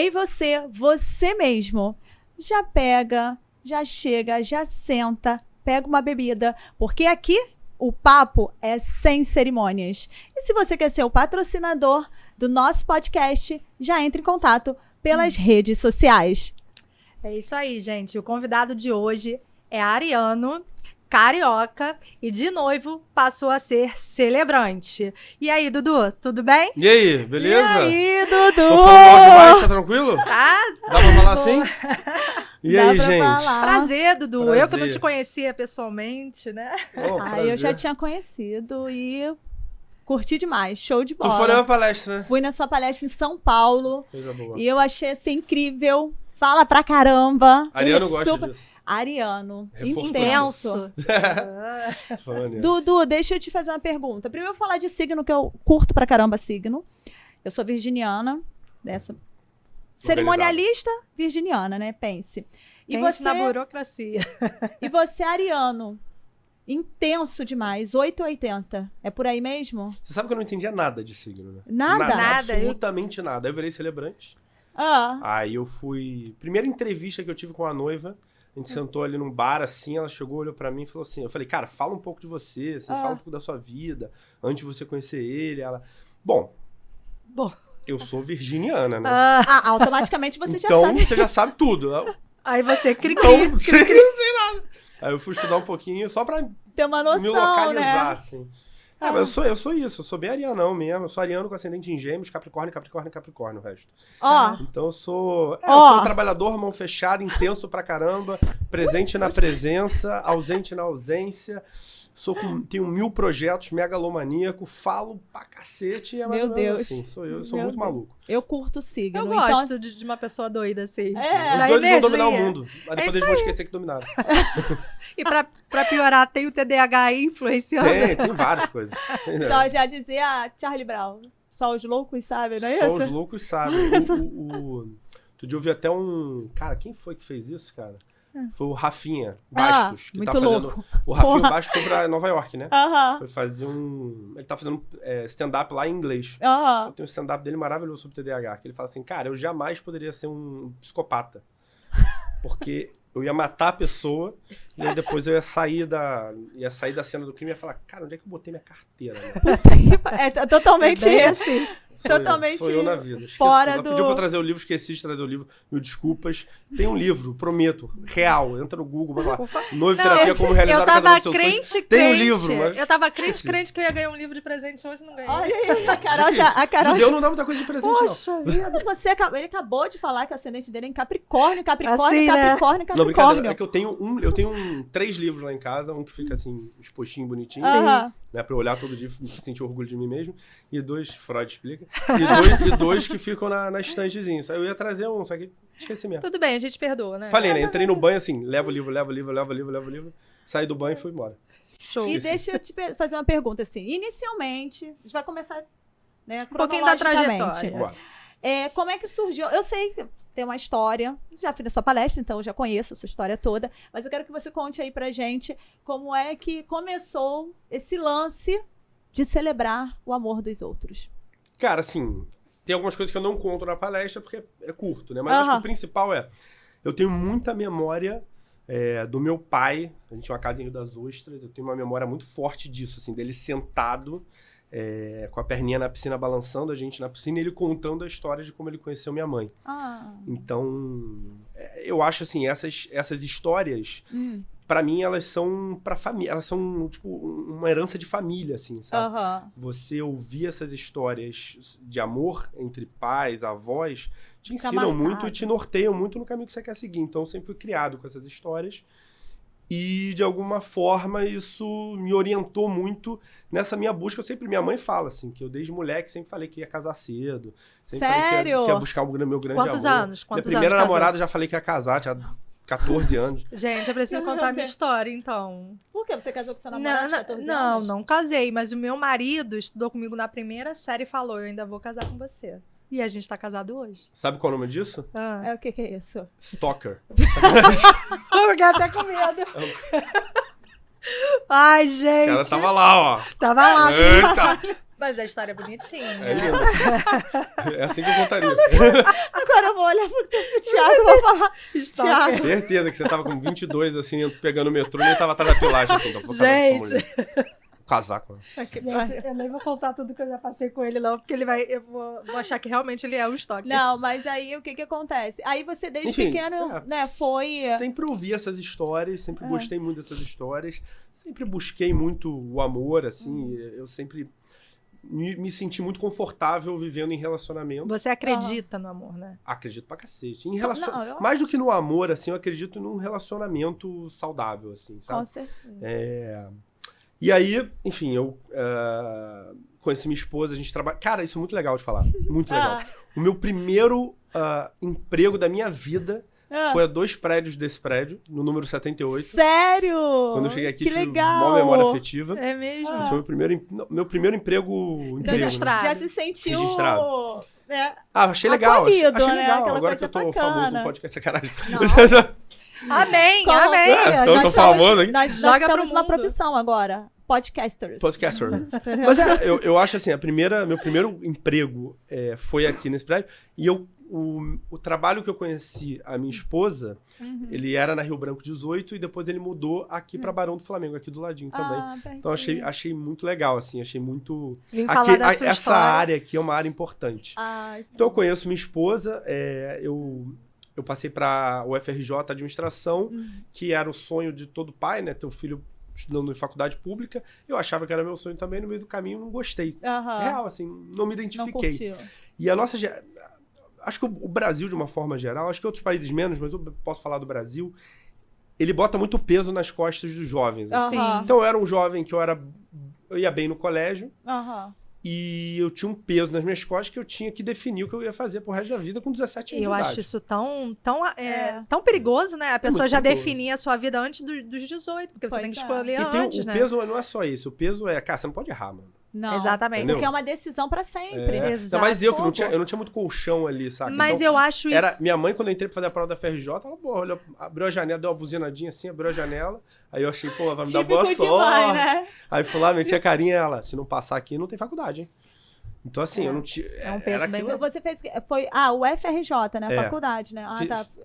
Ei, você mesmo, já pega, já chega, já senta, pega uma bebida, porque aqui o papo é sem cerimônias. E se você quer ser o patrocinador do nosso podcast, já entre em contato pelas redes sociais. É isso aí, gente. O convidado de hoje é ariano, carioca e de noivo passou a ser celebrante. E aí, Dudu, tudo bem? E aí, beleza? E aí, Dudu? Tô falando mal demais, tá tranquilo? Ah, Dá pra falar assim? E Dá aí, pra gente? falar. prazer, Dudu. Prazer. Eu que não te conhecia pessoalmente, né? Oh, Eu já tinha conhecido e curti demais. Show de Tu bola. foi na minha palestra, né? Fui na sua palestra em São Paulo Coisa boa. e eu achei assim incrível. Fala pra caramba. Ariano Ele gosta disso. Ariano. Reforço Intenso. Maneiro. Dudu, deixa eu te fazer uma pergunta. Primeiro eu vou falar de signo, que eu curto pra caramba signo. Eu sou virginiana, dessa cerimonialista virginiana, né? Pense. E Pense na burocracia. E você, ariano. Intenso demais, 880. É por aí mesmo? Você sabe que eu não entendia nada de signo, né? Nada? Nada. Absolutamente nada. Aí eu virei celebrante. Ah. Aí eu fui... Primeira entrevista que eu tive com a noiva, a gente sentou ali num bar, assim, ela chegou, olhou pra mim e falou assim, eu falei, cara, fala um pouco de você, assim, fala um pouco da sua vida, antes de você conhecer ele. Ela, bom, eu sou virginiana, né? Automaticamente você já então, sabe. você já sabe tudo. Aí você cri Não sei nada. Aí eu fui estudar um pouquinho só pra Tem uma noção, me localizar, né? assim. Mas eu sou isso, eu sou bem arianão mesmo. Eu sou ariano com ascendente em gêmeos, capricórnio, o resto. Ó, Então eu sou um trabalhador, mão fechada, intenso pra caramba, presente na presença, ausente na ausência. Tenho 1000 projetos, megalomaníaco, falo pra cacete. É Meu Deus. assim, sou eu sou Meu muito Deus. maluco. Eu curto signo. Eu então, gosto de uma pessoa doida, assim. É. Os Da dois vão energia. dominar o mundo. Mas depois eles vão esquecer que dominaram. E pra piorar, tem o TDAH aí influenciando. Tem várias coisas. Só já dizia Charlie Brown. Só os loucos sabem, não é Só isso? os loucos sabem. Outro dia eu vi até um... Cara, quem foi que fez isso, cara? Foi o Rafinha Bastos. Que muito tá fazendo... louco. O Rafinha Bastos foi pra Nova York, né? Aham. Foi fazer Ele tá fazendo stand-up lá em inglês. Aham. Tem um stand-up dele maravilhoso sobre TDAH. Que ele fala assim, cara, eu jamais poderia ser um psicopata. Porque eu ia matar a pessoa e aí depois eu ia sair da cena do crime e ia falar, cara, onde é que eu botei minha carteira? Né? É totalmente Bem assim. Totalmente Sou eu na vida. Esqueci. fora Ela do... pediu pra eu trazer o livro, esqueci de trazer o livro. Mil desculpas. Tem um livro, prometo, real. Entra no Google, vai lá. Noivo Terapia, como realizar Eu o tava casamento dos seus crente, sonhos. Tem um crente. livro, mas... Eu tava crente que eu ia ganhar um livro de presente hoje, não ganhei. Olha aí, a Carol Judeu não dá muita coisa de presente, não. Poxa vida. ele acabou de falar que o ascendente dele é em Capricórnio, Capricórnio, Assim, né? Capricórnio, Não, brincadeira. Capricórnio. É que eu tenho 3 livros lá em casa. Um que fica assim, expostinho, bonitinho. Aham. Né, pra eu olhar todo dia e sentir orgulho de mim mesmo. E 2, Freud explica. E dois que ficam na estantezinha. Eu ia trazer um, só que esqueci mesmo. Tudo bem, a gente perdoa, né? Falei, né? Entrei no banho assim, levo o livro. Saí do banho e fui embora. Show. E deixa eu te fazer uma pergunta assim. Inicialmente, a gente vai começar, né, Um pouquinho da cronologicamente. trajetória. Bora. Como é que surgiu? Eu sei que tem uma história, já fui na sua palestra, então eu já conheço a sua história toda, mas eu quero que você conte aí pra gente como é que começou esse lance de celebrar o amor dos outros. Cara, assim, tem algumas coisas que eu não conto na palestra porque é curto, né? Mas acho que o principal eu tenho muita memória do meu pai. A gente tinha uma casa em Rio das Ostras, eu tenho uma memória muito forte disso, assim, dele sentado com a perninha na piscina balançando, a gente na piscina, e ele contando a história de como ele conheceu minha mãe. Então, eu acho assim, essas histórias, pra mim, elas são pra família, elas são tipo uma herança de família, assim, sabe? Você ouvir essas histórias de amor entre pais, avós, te ensinam muito e te norteiam muito no caminho que você quer seguir. Então, eu sempre fui criado com essas histórias. E, de alguma forma, isso me orientou muito nessa minha busca. Minha mãe fala, assim, que eu desde moleque sempre falei que ia casar cedo. Sempre falei que ia buscar o meu grande amor. Quantos anos? Minha primeira namorada já falei que ia casar, tinha 14 anos. Gente, eu preciso contar a minha história, então. Por que? Você casou com seu namorado de 14 anos? Não casei, mas o meu marido estudou comigo na primeira série e falou, eu ainda vou casar com você. E a gente tá casado hoje. Sabe qual é o nome disso? O que é isso? Stalker. Eu fiquei até com medo. Ai, gente. O cara tava lá, ó. Tava lá. Eita. Mas a história é bonitinha. É lindo. É assim que eu contaria. Agora eu vou olhar pro Thiago e vou falar. Thiago. Certeza que você tava com 22, assim, pegando o metrô e ele tava atrás da pilagem, assim. Gente. Casaco. Gente, eu nem vou contar tudo que eu já passei com ele, não, porque eu vou achar que realmente ele é um estoque. Não, mas aí o que acontece? Aí você, desde Enfim, pequeno, né, foi... Sempre ouvi essas histórias, sempre gostei muito dessas histórias, sempre busquei muito o amor, assim, eu sempre me senti muito confortável vivendo em relacionamento. Você acredita no amor, né? Acredito pra cacete. Não, mais do que no amor, assim, eu acredito num relacionamento saudável, assim, sabe? Com certeza. E aí, enfim, eu conheci minha esposa, a gente trabalha... Cara, isso é muito legal de falar, muito legal. O meu primeiro emprego da minha vida foi a 2 prédios desse prédio, no número 78. Sério? Quando eu cheguei aqui, que tive legal. uma memória afetiva. É mesmo? Esse foi meu primeiro emprego... Registrado. Já se sentiu... Registrado. Né? achei legal. Acolhido, achei né? legal. Aquela Agora que eu coisa tô bacana. famoso no podcast, sacanagem. Amém, Como? amém. Então eu tô famoso aqui. Nós Joga temos pro uma mundo. profissão agora. Podcasters. Podcaster. Mas eu acho assim, meu primeiro emprego foi aqui nesse prédio. E o trabalho que eu conheci a minha esposa, ele era na Rio Branco 18 e depois ele mudou aqui pra Barão do Flamengo, aqui do ladinho também. Então achei muito legal, assim, achei muito... Vim falar da sua essa história. área aqui é uma área importante. Ai, Então eu conheço minha esposa, eu passei pra UFRJ Administração, que era o sonho de todo pai, né, ter um filho estudando em faculdade pública. Eu achava que era meu sonho também, no meio do caminho não gostei. Real, assim, não me não identifiquei. curtiu. E a nossa... Acho que o Brasil, de uma forma geral, acho que outros países menos, mas eu posso falar do Brasil, ele bota muito peso nas costas dos jovens. Assim. Aham. Então eu era um jovem que eu ia bem no colégio, Aham. e eu tinha um peso nas minhas costas que eu tinha que definir o que eu ia fazer pro resto da vida com 17 anos Eu de idade. acho isso tão perigoso, né? A pessoa muito já perigoso. definir a sua vida antes dos 18, porque você Pois tem que é. escolher E antes, o né? peso não é só isso, o peso cara, você não pode errar, mano. Não. Exatamente. Entendeu? Porque é uma decisão pra sempre. Exato. Ainda mais eu, que eu não tinha muito colchão ali, saca? Mas Então, eu acho isso... minha mãe, quando eu entrei pra fazer a prova da FRJ, ela, olha, abriu a janela, deu uma buzinadinha assim, abriu a janela. Aí eu achei, vai me dar boa Típico sorte. demais, né? Aí fui lá, meti a carinha, ela, se não passar aqui, não tem faculdade, hein? Então, assim, eu não tinha... É um peso bem aquilo- Você fez... Foi... o FRJ, né? A faculdade, né?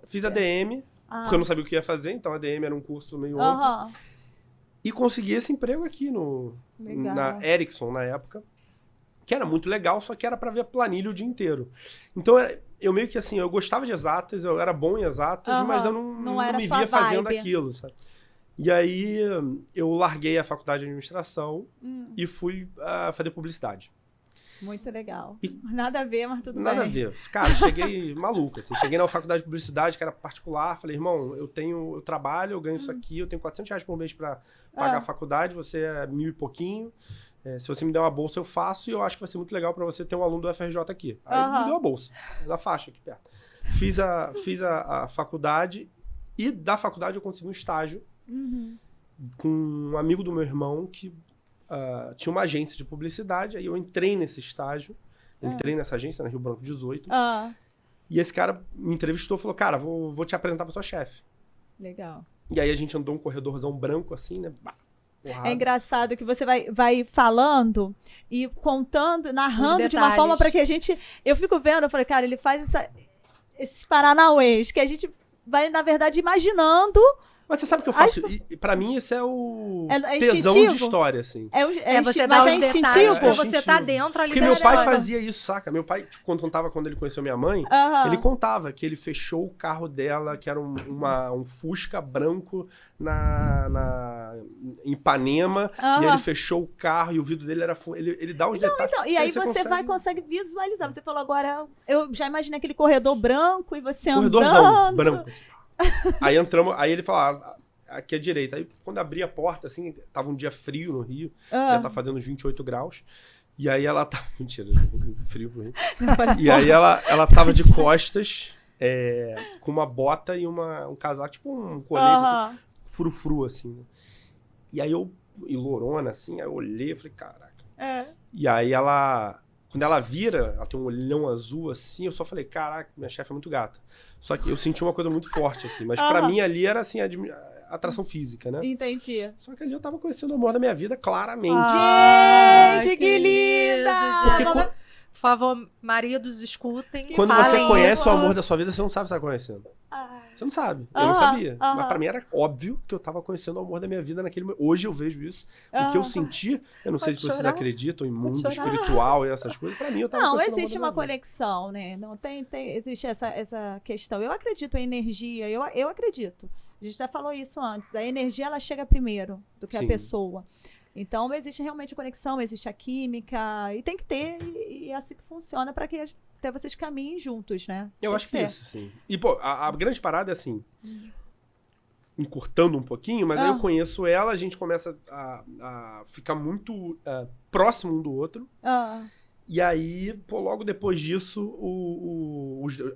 Fiz a DM, porque eu não sabia o que ia fazer, então a DM era um curso meio amplo. Aham. E consegui esse emprego aqui Legal. na Ericsson, na época. Que era muito legal, só que era pra ver a planilha o dia inteiro. Então, eu meio que assim, eu gostava de exatas, eu era bom em exatas, Aham. mas eu Não não era me sua via fazendo vibe. aquilo, sabe? E aí, eu larguei a faculdade de administração e fui fazer publicidade. Muito legal. E- Nada a ver, mas tudo Nada a bem. ver. Cara, cheguei maluco, assim. Cheguei na faculdade de publicidade, que era particular, falei, irmão, eu trabalho, eu ganho isso aqui, eu tenho R$400 por mês pra pagar a faculdade, você é 1.000 e pouquinho. Se você me der uma bolsa, eu faço, e eu acho que vai ser muito legal pra você ter um aluno do FRJ aqui. Aí ele me deu a bolsa, na faixa aqui perto. Fiz a faculdade, e da faculdade eu consegui um estágio com um amigo do meu irmão que tinha uma agência de publicidade, aí eu entrei nesse estágio, entrei nessa agência, na Rio Branco 18, e esse cara me entrevistou e falou, cara, vou te apresentar pra sua chefe. Legal. E aí a gente andou um corredorzão branco assim, né? Porrada. É engraçado que você vai falando e contando, narrando Os de uma detalhes. forma para que a gente... Eu fico vendo, eu falei, cara, ele faz esses paranauês, que a gente vai, na verdade, imaginando... Mas você sabe o que eu faço? E pra mim, esse é o É tesão instintivo? de história, assim. você mas dá é os detalhes, instintivo? ou você tá instintivo. dentro ali Porque da meu pai história. fazia isso, saca? Meu pai, tipo, quando ele conheceu minha mãe, Aham. ele contava que ele fechou o carro dela, que era um Fusca branco em Ipanema, Aham. e ele fechou o carro e o vidro dele era... Ele dá os detalhes. Então, e aí você consegue visualizar. Você falou agora, eu já imaginei aquele corredor branco e você Corredorzão andando. branco. Aí entramos, aí ele falava... Aqui à direita. Aí, quando abri a porta, assim, tava um dia frio no Rio. Já tá fazendo uns 28 graus. E aí ela tá... Mentira, frio pro Rio. E aí ela tava de costas, com uma bota e um casaco, tipo um colete, assim, frufru, assim. Né? E aí e lourona, assim, aí eu olhei e falei, caraca. E aí quando ela vira, ela tem um olhão azul, assim, eu só falei, caraca, minha chefe é muito gata. Só que eu senti uma coisa muito forte, assim. Mas pra mim ali era, assim, atração física, né? Entendi. Só que ali eu tava conhecendo o amor da minha vida claramente. Gente, que linda! Porque Por favor, maridos, escutem. quando falem você conhece isso. o amor da sua vida, você não sabe o que você tá conhecendo. Você não sabe. Eu não sabia. Mas pra mim era óbvio que eu tava conhecendo o amor da minha vida naquele momento. Hoje eu vejo isso. O que eu senti, eu não sei se vocês acreditam em mundo espiritual e essas coisas. Pra mim, eu tava Não, conhecendo o amor existe da uma minha vida. conexão, né? Não existe essa questão. Eu acredito em energia, eu acredito. A gente já falou isso antes. A energia, ela chega primeiro do que a Sim. pessoa. Então, existe realmente a conexão, existe a química, e tem que ter, e é assim que funciona para que até vocês caminhem juntos, né? Eu Tem acho que ter. isso, sim. E, pô, a grande parada é assim, encurtando um pouquinho, mas aí eu conheço ela, a gente começa a ficar muito próximo um do outro. E aí, pô, logo depois disso,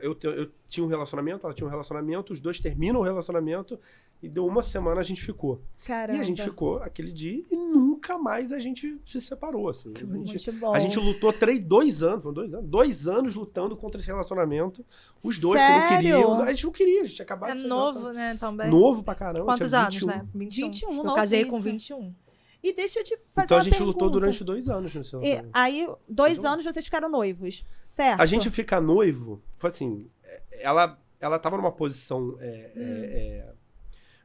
eu tinha um relacionamento, ela tinha um relacionamento, os dois terminam o relacionamento e deu uma semana a gente ficou. Caramba. E a gente ficou aquele dia e nunca mais a gente se separou, assim. Muito bom. A gente lutou 2 anos, foram 2 anos? 2 anos lutando contra esse relacionamento. Os dois que não Sério? queriam. A gente não queria, a gente tinha acabado É de ser novo, né, também. novo pra caramba. Quantos tinha anos, 21. né? 21. Eu não, casei que com isso. 21. E deixa eu te fazer Então a uma gente pergunta. lutou durante 2 anos nesse E relacionamento. aí, 2 anos vocês ficaram noivos, certo? A gente fica noivo, foi assim, ela tava numa posição,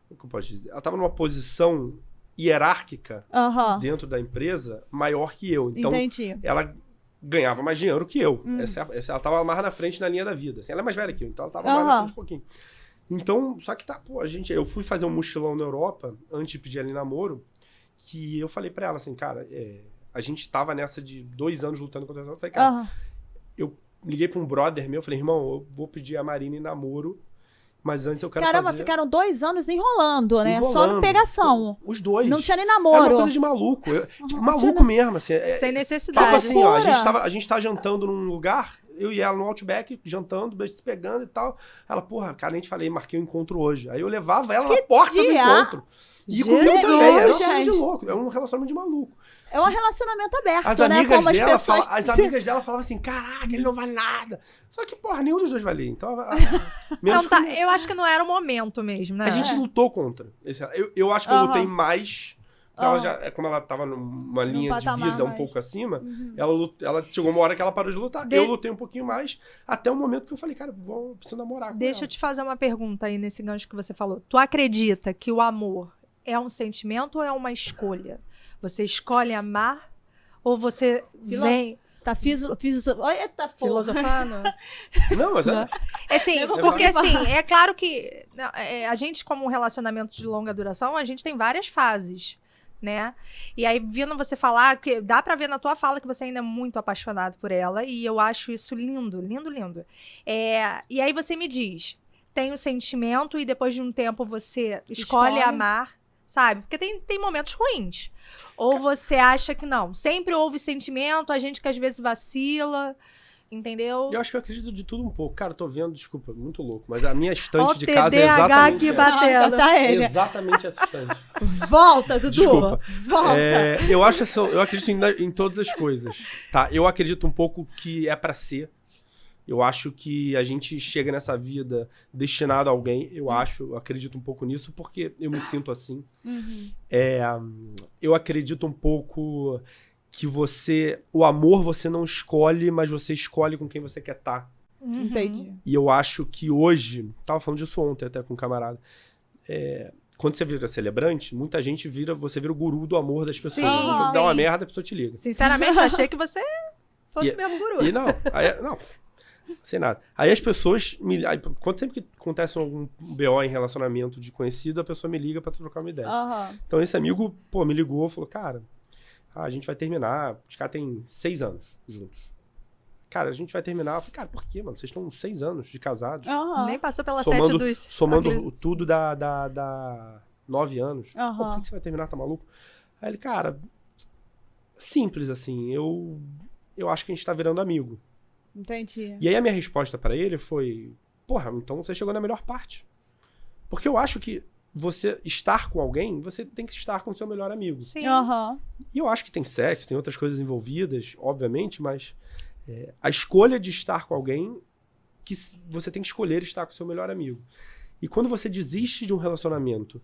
como que eu posso dizer? Ela tava numa posição hierárquica Aham, dentro da empresa maior que eu. Então, entendi. ela ganhava mais dinheiro que eu. Ela tava mais na frente na linha da vida. Assim, ela é mais velha que eu, então ela tava mais na frente um pouquinho. Então, só que pô, eu fui fazer um mochilão na Europa, antes de pedir ela em namoro, que eu falei pra ela assim, cara, a gente tava nessa de 2 anos lutando contra ela. Eu falei, cara, eu liguei pra um brother meu, falei, irmão, eu vou pedir a Marina em namoro, mas antes eu quero Caramba, fazer... ficaram 2 anos enrolando, né? Só no Enrolando. pegação. Os dois. Não tinha nem Era namoro. uma coisa de maluco. Tipo, maluco mesmo, assim. Sem Papo necessidade. assim, ó, Loucura. a gente tá jantando num lugar, eu e ela no Outback, jantando, beijo se pegando e tal. Ela, porra, cara, nem te falei, marquei um encontro hoje. Aí eu levava ela na porta do dia? encontro. E Jesus, comigo também, era uma coisa gente. de louco. É um relacionamento de maluco. É um relacionamento aberto, As né? amigas Como as dela, pessoas... as amigas dela falavam assim, caraca, ele não vale nada. Só que, porra, nenhum dos dois valia. Então, menos Não, tá, que- eu acho que não era o momento mesmo, né? a gente lutou contra. Eu acho que eu lutei mais. Porque ela já, como ela tava numa linha de patamar vida um mais. pouco acima, ela chegou uma hora que ela parou de lutar. Eu lutei um pouquinho mais, até o momento que eu falei, cara, preciso namorar com Deixa eu ela. te fazer uma pergunta aí nesse gancho que você falou. Tu acredita que o amor é um sentimento ou é uma escolha? Você escolhe amar ou você vem Tá Eita, porra. filosofando? Não, mas Assim, porque assim, é claro que a gente, como um relacionamento de longa duração, a gente tem várias fases, né? E aí, vindo você falar, que dá pra ver na tua fala que você ainda é muito apaixonado por ela, e eu acho isso lindo, lindo, lindo. E aí você me diz, tem o sentimento e depois de um tempo você escolhe amar, sabe? Porque tem momentos ruins. Ou você acha que não, sempre houve sentimento, a gente que às vezes vacila, entendeu? eu acho que eu acredito de tudo um pouco. Cara, eu tô vendo, desculpa, muito louco, mas a minha Ó, estante de o casa é TDAH exatamente aqui essa. batendo. Tá ele. Exatamente essa estante. Volta, Dudu. Desculpa. Volta. Eu acredito em todas as coisas. Tá? Eu acredito um pouco que é pra ser. Eu acho que a gente chega nessa vida destinado a alguém. Eu acredito um pouco nisso, porque eu me sinto assim. Eu acredito um pouco que o amor você não escolhe, mas você escolhe com quem você quer estar. Entendi. E eu acho que hoje, tava falando disso ontem até com um camarada, quando você vira celebrante, muita gente você vira o guru do amor das pessoas. Sim, Quando você sim. dá uma merda, a pessoa te liga. Sinceramente, achei que você fosse mesmo guru. E não, sem nada. Aí as pessoas sempre que acontece algum BO em relacionamento de conhecido, a pessoa me liga pra trocar uma ideia. Então esse amigo, me ligou, falou, cara, a gente vai terminar, os caras têm 6 anos juntos. Cara, a gente vai terminar. Eu falei, cara, por quê, mano? Vocês estão 6 anos de casados. Nem passou pela sete dos... Somando tudo dá 9 anos. Pô, Aham. por que você vai terminar? Tá maluco? Aí ele, cara, simples assim. Eu acho que a gente tá virando amigo. Entendi. E aí a minha resposta pra ele foi, porra, então você chegou na melhor parte. Porque eu acho que você estar com alguém, você tem que estar com o seu melhor amigo. Sim. Aham. E eu acho que tem sexo, tem outras coisas envolvidas, obviamente, mas a escolha de estar com alguém, você tem que escolher estar com o seu melhor amigo. E quando você desiste de um relacionamento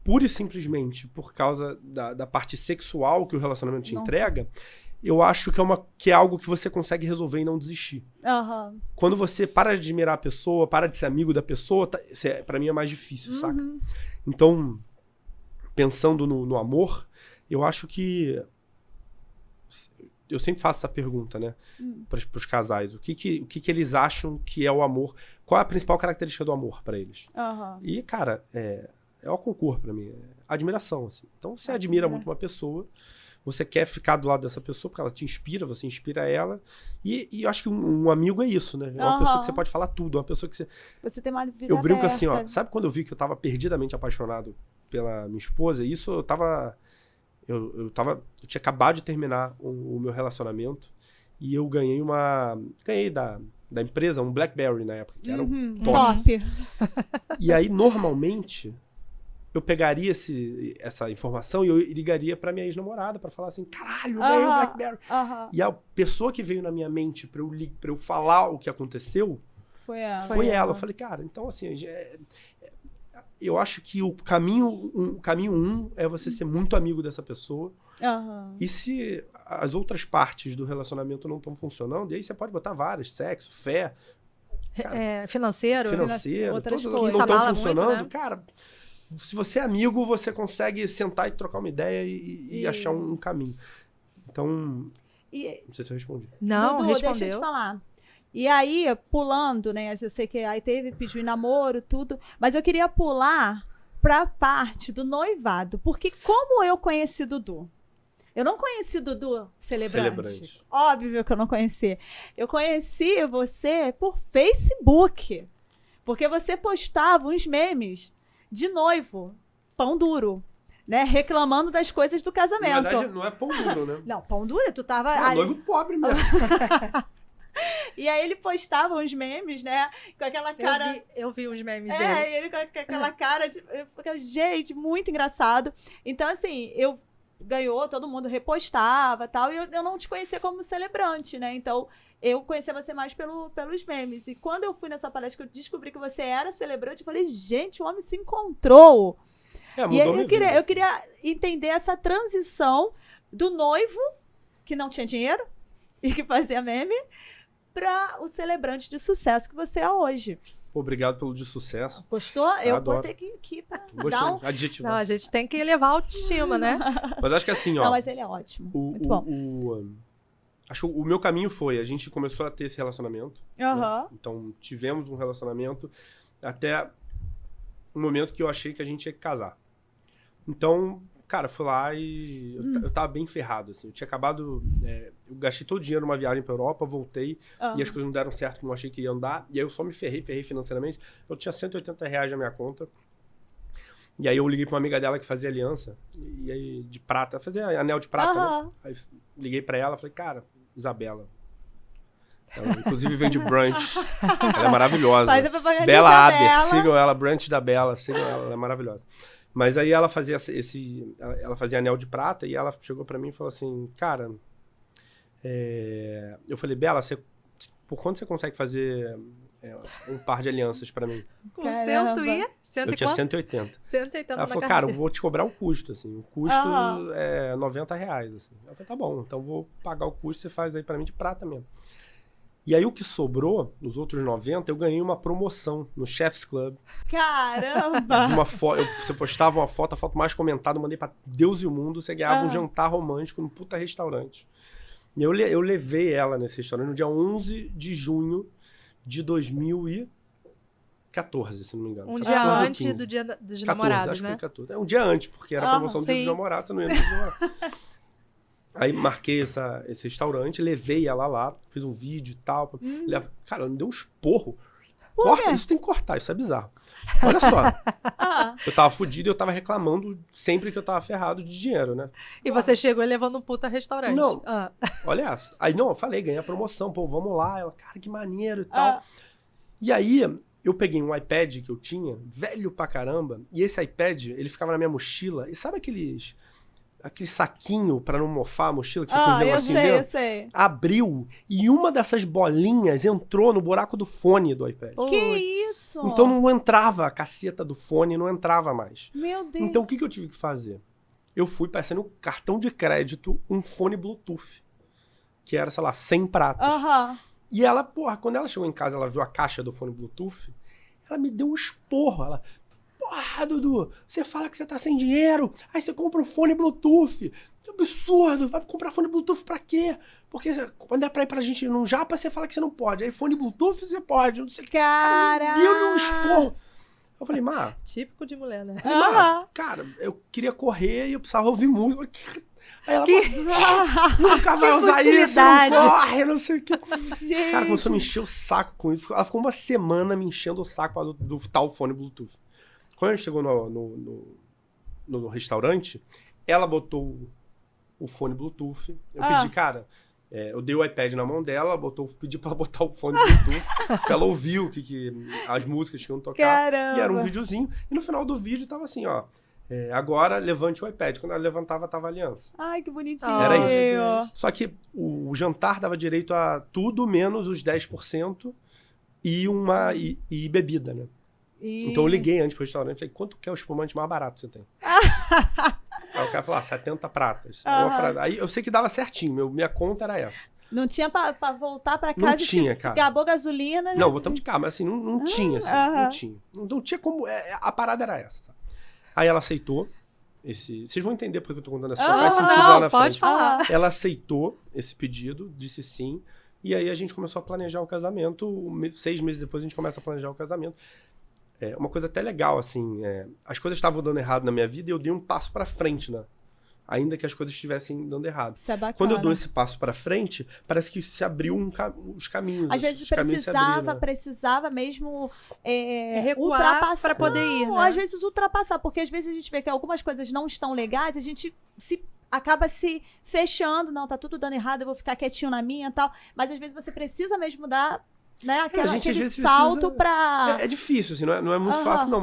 pura e simplesmente por causa da parte sexual que o relacionamento te entrega, eu acho que é algo que você consegue resolver e não desistir. Quando você para de admirar a pessoa, para de ser amigo da pessoa, pra mim é mais difícil, saca? Então, pensando no amor, eu acho que... Eu sempre faço essa pergunta, né? Pros casais. O que eles acham que é o amor? Qual é a principal característica do amor pra eles? E, cara, é o concurso pra mim. É admiração, assim. Então, você admira muito uma pessoa, você quer ficar do lado dessa pessoa porque ela te inspira, você inspira ela. E eu acho que um amigo é isso, né? É uma pessoa que você pode falar tudo, uma pessoa que você... Você tem uma vida Eu brinco aberta. assim, ó. Sabe quando eu vi que eu tava perdidamente apaixonado pela minha esposa? Isso eu tava... Eu tinha acabado de terminar o meu relacionamento e eu ganhei da empresa um BlackBerry na época, que era um top. E aí, normalmente, eu pegaria essa informação e eu ligaria pra minha ex-namorada pra falar assim, caralho, eu ganhei um BlackBerry. E a pessoa que veio na minha mente pra eu falar o que aconteceu foi ela. Eu falei, cara, então assim... Eu acho que o caminho é você ser muito amigo dessa pessoa. E se as outras partes do relacionamento não estão funcionando, e aí você pode botar várias, sexo, fé, cara, financeiro, outras coisas que não estão funcionando, muito, né? cara, se você é amigo, você consegue sentar e trocar uma ideia e achar um caminho. Então, não sei se eu respondi. Não, Dudu, respondeu. deixa eu te falar. E aí, pulando, né? Eu sei que aí pediu em namoro, tudo. Mas eu queria pular pra parte do noivado. Porque como eu conheci Dudu? Eu não conheci Dudu celebrante. Óbvio que eu não conheci. Eu conheci você por Facebook. Porque você postava uns memes de noivo, pão duro. Né, reclamando das coisas do casamento. Na verdade, não é pão duro, né? Não, pão duro, tu tava... noivo pobre mesmo. E aí ele postava uns memes, né? Com aquela cara... Eu vi uns memes dele. E ele com aquela cara de... Gente, muito engraçado. Então, assim, ganhou, todo mundo repostava e tal. E eu não te conhecia como celebrante, né? Então, eu conhecia você mais pelos memes. E quando eu fui na sua palestra, que eu descobri que você era celebrante, eu falei, gente, o homem se encontrou. E aí eu queria entender essa transição do noivo, que não tinha dinheiro e que fazia meme, para o celebrante de sucesso que você é hoje. Obrigado pelo de sucesso. Gostou? Eu adoro. botei aqui para dar um... Adjetivo. Não, a gente tem que elevar a autoestima, né? Mas acho que assim, ó... Não, mas ele é ótimo. Muito bom. Acho que o meu caminho foi... A gente começou a ter esse relacionamento. Né? Então, tivemos um relacionamento até o momento que eu achei que a gente ia casar. Então... Cara, fui lá e eu tava bem ferrado, assim. Eu tinha acabado... eu gastei todo o dinheiro numa viagem pra Europa, voltei, e as coisas não deram certo, não achei que ia andar. E aí eu só me ferrei financeiramente. Eu tinha R$180 na minha conta. E aí eu liguei pra uma amiga dela que fazia aliança, e aí de prata, fazia anel de prata, né? Aí liguei pra ela, falei, cara, Isabela. Ela, inclusive, vende brunch. Ela é maravilhosa. Faz a propaganda Bela Isabela. Aber, sigam ela, brunch da Bela, sigam ela é maravilhosa. Mas aí ela fazia ela fazia anel de prata e ela chegou pra mim e falou assim, cara, eu falei, Bela, por quanto você consegue fazer um par de alianças pra mim? Com 100 eu tinha 180. 180 ela falou, cara, eu vou te cobrar o custo, assim, o custo é R$90, assim. Eu falei, tá bom, então vou pagar o custo, você faz aí pra mim de prata mesmo. E aí o que sobrou, nos outros 90, eu ganhei uma promoção no Chef's Club. Caramba! Você postava uma foto, a foto mais comentada, eu mandei pra Deus e o mundo, você ganhava um jantar romântico num puta restaurante. E eu levei ela nesse restaurante no dia 11 de junho de 2014, se não me engano. Um dia antes do Dia dos Namorados, acho né? Que foi 14. Um dia antes, porque era a promoção do Dia dos Namorados, você não ia no Dia dos Namorados. Aí marquei esse restaurante, levei ela lá, fiz um vídeo e tal. Cara, ela me deu um esporro. Corta, isso tem que cortar, isso é bizarro. Olha só. Eu tava fudido e eu tava reclamando sempre que eu tava ferrado de dinheiro, né? E você chegou levando um puta restaurante. Não, olha essa. Aí não, eu falei, ganhei a promoção, pô, vamos lá. Ela, cara, que maneiro e tal. E aí, eu peguei um iPad que eu tinha, velho pra caramba, e esse iPad, ele ficava na minha mochila. E sabe aqueles aquele saquinho pra não mofar a mochila, que fica com negocinho dentro. Eu sei. Abriu e uma dessas bolinhas entrou no buraco do fone do iPad. Que isso? Então não entrava a caceta do fone, não entrava mais. Meu Deus. Então o que eu tive que fazer? Eu fui parecendo um cartão de crédito, um fone Bluetooth, que era, sei lá, 100 pratas. E ela, porra, quando ela chegou em casa, ela viu a caixa do fone Bluetooth, ela me deu um esporro. Ela, porra, Dudu, você fala que você tá sem dinheiro, aí você compra um fone Bluetooth. Que absurdo, vai comprar fone Bluetooth pra quê? Porque quando é pra ir pra gente num japa, você fala que você não pode. Aí fone Bluetooth você pode, não sei o que. Cara, me deu um esporro. Eu falei, Má... Típico de mulher, né? Cara, eu queria correr e eu precisava ouvir música. Aí ela nunca vai usar isso, não corre, não sei o que. Gente. Cara, começou a me encher o saco com isso. Ela ficou uma semana me enchendo o saco do tal fone Bluetooth. Quando a gente chegou no restaurante, ela botou o fone Bluetooth. Eu pedi, cara... eu dei o iPad na mão dela, pedi pra ela botar o fone Bluetooth, pra ela ouvir as músicas que iam tocar. Caramba. E era um videozinho. E no final do vídeo tava assim, ó. Agora levante o iPad. Quando ela levantava, tava a aliança. Ai, que bonitinho. Era isso. Só que o jantar dava direito a tudo menos os 10% e bebida, né? Então eu liguei antes pro restaurante e falei, quanto que é o espumante mais barato que você tem? Aí o cara falou, 70 pratas. Aí eu sei que dava certinho, minha conta era essa. Não tinha pra voltar pra casa não tinha, cara. Acabou a gasolina. Não, voltamos de carro, mas assim, não tinha, assim, não tinha. Não tinha como, a parada era essa, sabe? Aí ela aceitou vocês vão entender porque eu tô contando essa história, faz sentido lá na frente. Pode falar. Ela aceitou esse pedido, disse sim, e aí a gente começou a planejar o casamento, 6 meses depois a gente começa a planejar o casamento. Uma coisa até legal, assim, as coisas estavam dando errado na minha vida e eu dei um passo pra frente, né? Ainda que as coisas estivessem dando errado. Isso é bacana. Quando eu dou esse passo pra frente, parece que se abriu os caminhos. Às vezes precisava mesmo recuar ultrapassar. Pra poder ir, né? Às vezes ultrapassar, porque às vezes a gente vê que algumas coisas não estão legais, a gente acaba se fechando, não, tá tudo dando errado, eu vou ficar quietinho na minha e tal. Mas às vezes você precisa mesmo dar, né, aquele salto pra... É difícil, assim, não é muito fácil, não,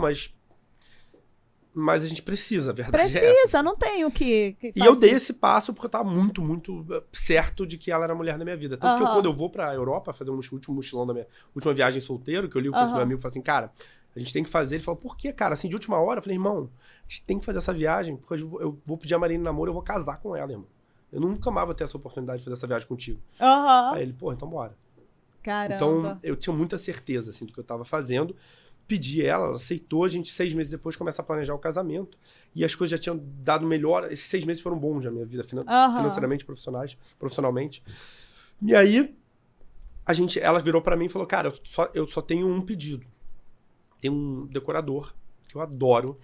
mas a gente precisa, a verdade é essa. Precisa, não tem o que E eu dei esse passo porque eu tava muito, muito certo de que ela era a mulher da minha vida. Tanto que quando eu vou pra Europa fazer um último mochilão da minha última viagem solteiro, que eu ligo com esse meu amigo e falo assim, cara, a gente tem que fazer. Ele falou, por quê, cara? Assim, de última hora, eu falei, irmão, a gente tem que fazer essa viagem, porque eu vou pedir a Marina em namoro e eu vou casar com ela, irmão. Eu nunca mais vou ter essa oportunidade de fazer essa viagem contigo. Aí ele, pô, então bora. Caramba. Então, eu tinha muita certeza, assim, do que eu tava fazendo. Pedi ela aceitou, a gente 6 meses depois começa a planejar o casamento. E as coisas já tinham dado melhor. Esses 6 meses foram bons na minha vida, financeiramente, profissionalmente. E aí, ela virou pra mim e falou, cara, eu só tenho um pedido. Tem um decorador, que eu adoro.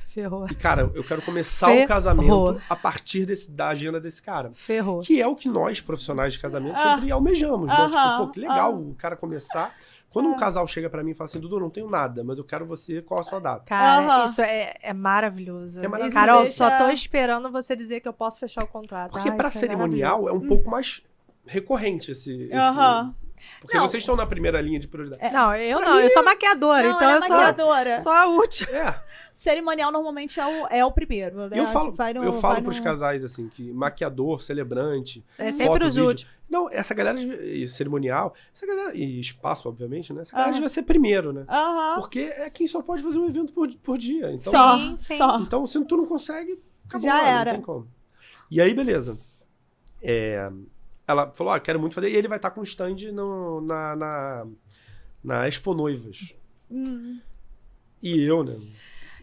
Ferrou. E, cara, eu quero começar o casamento a partir da agenda desse cara. Ferrou. Que é o que nós, profissionais de casamento, sempre almejamos, né? Tipo, pô, que legal o cara começar... Quando um casal chega pra mim e fala assim, Dudu, não tenho nada, mas eu quero você, qual a sua data? Cara, isso é maravilhoso. É maravilhoso. Carol, só tô esperando você dizer que eu posso fechar o contrato. Porque pra cerimonial é um pouco mais recorrente esse... Porque vocês estão na primeira linha de prioridade. Não, eu sou maquiadora, então eu sou a última. Cerimonial normalmente é o primeiro. Né? Eu falo pros casais, assim, que maquiador, celebrante... É sempre os últimos. Não, essa galera cerimonial, e espaço, obviamente, né? Essa galera devia ser primeiro, né? Porque é quem só pode fazer um evento por dia. Então, Só. Então, se tu não consegue, acabou, já era. Não tem como. E aí, beleza. Ela falou, quero muito fazer. E ele vai estar com um stand na Expo Noivas. E eu, né?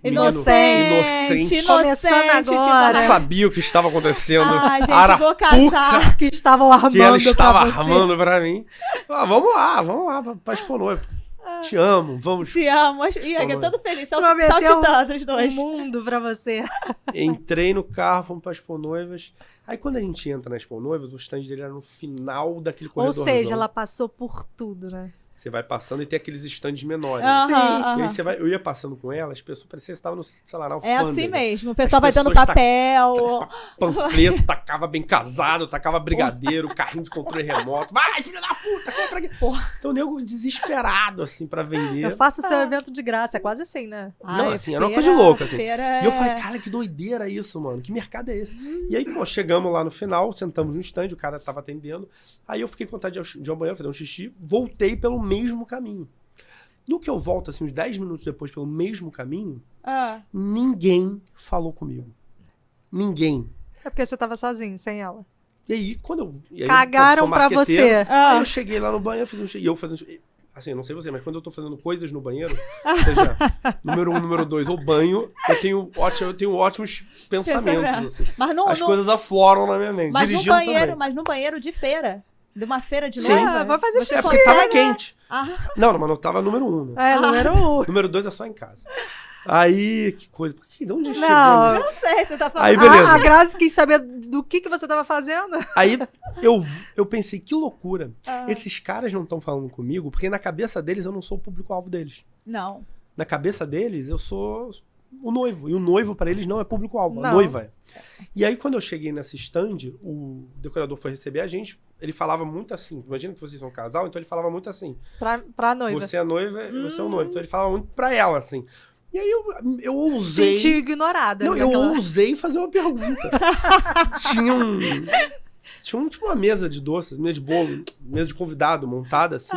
Inocente. Começando agora. Eu sabia o que estava acontecendo. Gente, vou casar. Que estavam armando que ela estava armando pra mim. Vamos lá pra Expo Noiva. Te amo, vamos. Te amo. E eu todo feliz. Saltitando os dois. Mundo pra você. Entrei no carro, fomos pra Expo Noivas. Aí quando a gente entra na Expo Noivas, o stand dele era no final daquele corredorzão. Ou seja, ela passou por tudo, né? Você vai passando e tem aqueles stands menores. Aham, E aí você vai, eu ia passando com ela, as pessoas pareciam que estavam no, sei lá, na É alfândega. assim mesmo. O pessoal vai dando pessoas papel. Panfleto, tacava bem casado, tacava brigadeiro, carrinho de controle remoto. Vai, filho da puta, compra aqui. Então o nego desesperado, assim, pra vender. Eu faço o seu evento de graça, é quase assim, né? Não, Ai, assim, era uma coisa louca, assim. feira E eu falei, cara, que doideira isso, mano. Que mercado é esse? E aí, pô, chegamos lá no final, sentamos no stand, o cara tava atendendo. Aí eu fiquei com vontade de ir ao banheiro, fazer um xixi, voltei pelo mesmo caminho. No que eu volto, assim, uns 10 minutos depois, pelo mesmo caminho, ninguém falou comigo. Ninguém. É porque você tava sozinho, sem ela. E aí, quando eu... E aí, Cagaram eu sou pra marqueteiro, você. Aí eu cheguei lá no banheiro, fiz um xixi, e eu fazendo... Assim, eu não sei você, mas quando eu tô fazendo coisas no banheiro, seja número 1, número 2 ou banho, eu tenho ótimos pensamentos, assim. Mas As coisas afloram na minha mente. Mas no Dirigindo banheiro, também. mas no banheiro de feira. De uma feira de Sim. noiva. Vou fazer você É xixi. porque tava quente. Ah. Não, mas não tava número 1, né? É, número 1. Número 2 é só em casa. Aí, que coisa. De onde chegou Não. isso? Não sei, você tá falando. Aí, beleza. A Grazi quis saber do que você tava fazendo. Aí eu pensei, que loucura. Esses caras não estão falando comigo, porque na cabeça deles eu não sou o público-alvo deles. Não. Na cabeça deles, eu sou o noivo. E o noivo, pra eles, não é público-alvo. A Não. noiva é. E aí, quando eu cheguei nesse stand, o decorador foi receber a gente. Ele falava muito assim. Imagina que vocês são um casal, então ele falava muito assim. Pra noiva. Você é noiva, você é o noivo. Então ele falava muito pra ela, assim. E aí eu ousei... Sentiu ignorada. Não, eu naquela- ousei fazer uma pergunta. Tinha tipo uma mesa de doces, mesa de bolo, mesa de convidado montada, assim.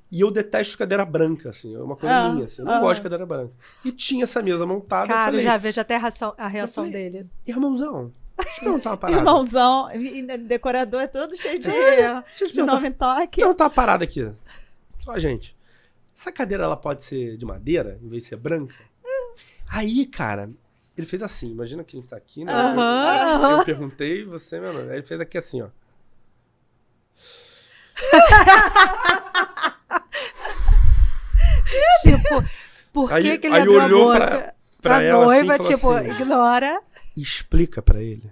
E eu detesto cadeira branca, assim. É uma coisa minha, assim. Eu não gosto de cadeira branca. E tinha essa mesa montada. Cara, eu falei, já vejo até a reação Eu falei, dele. irmãozão, deixa eu perguntar uma parada. Irmãozão, e decorador é todo cheio de, Deixa eu te de perguntar, nome em toque. perguntar uma parada aqui. Só, gente. Essa cadeira, ela pode ser de madeira, em vez de ser branca? Aí, cara, ele fez assim. Imagina que a gente tá aqui, né? Eu perguntei, você, meu nome. Aí ele fez aqui assim, ó. Tipo, por que Aí- que ele aí abriu olhou a boca pra ela noiva, assim, e falou tipo, assim, ignora. explica pra ele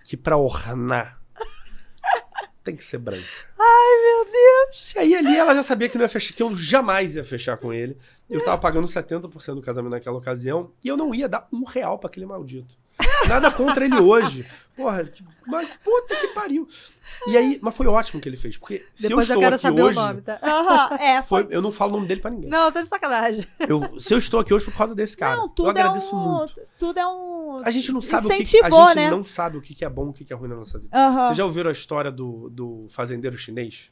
que pra ornar tem que ser branca. Ai, meu Deus. E aí ali ela já sabia que não ia fechar, que eu jamais ia fechar com ele. Eu tava pagando 70% do casamento naquela ocasião e eu não ia dar R$1 pra aquele maldito. Nada contra ele hoje. Porra, mas puta que pariu. E aí, mas foi ótimo que ele fez, porque se Depois eu eu estou quero aqui saber hoje, o nome, tá? eu não falo o nome dele pra ninguém. Não, tô de sacanagem. Se eu estou aqui hoje por causa desse cara, Não, eu tudo agradeço muito. Tudo é um. A gente não sabe Incentivou, a gente né? não sabe o que é bom e o que é ruim na nossa vida. Aham. Vocês já ouviram a história do fazendeiro chinês?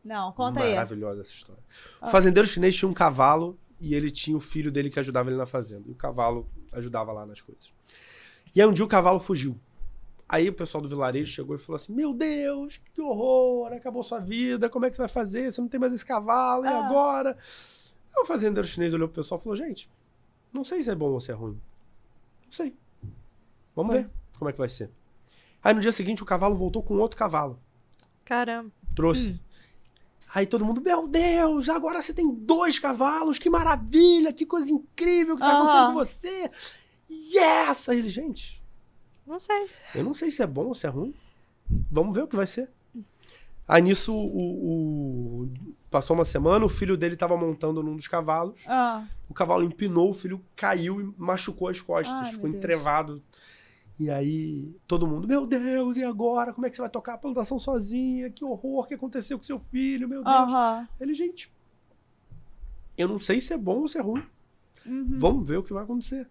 Não, conta aí. Maravilhosa essa história. O fazendeiro chinês tinha um cavalo e ele tinha o filho dele que ajudava ele na fazenda. E o cavalo ajudava lá nas coisas. E aí um dia o cavalo fugiu. Aí o pessoal do vilarejo chegou e falou assim, meu Deus, que horror, acabou sua vida, como é que você vai fazer? Você não tem mais esse cavalo, e agora? Aí o fazendeiro chinês olhou pro pessoal e falou, gente, não sei se é bom ou se é ruim. Não sei. Vamos ver como é que vai ser. Aí no dia seguinte o cavalo voltou com outro cavalo. Caramba. Trouxe. Aí todo mundo, meu Deus, agora você tem 2 cavalos, que maravilha, que coisa incrível que tá acontecendo com você. Yes! Aí ele, gente, Não sei. eu não sei se é bom ou se é ruim. Vamos ver o que vai ser. Aí nisso, passou uma semana, o filho dele tava montando num dos cavalos. O cavalo empinou, o filho caiu e machucou as costas, ficou meu Deus. entrevado. E aí, todo mundo, meu Deus, e agora? Como é que você vai tocar a plantação sozinha? Que horror, o que aconteceu com seu filho? Meu Deus. Ele, gente, eu não sei se é bom ou se é ruim. Vamos ver o que vai acontecer.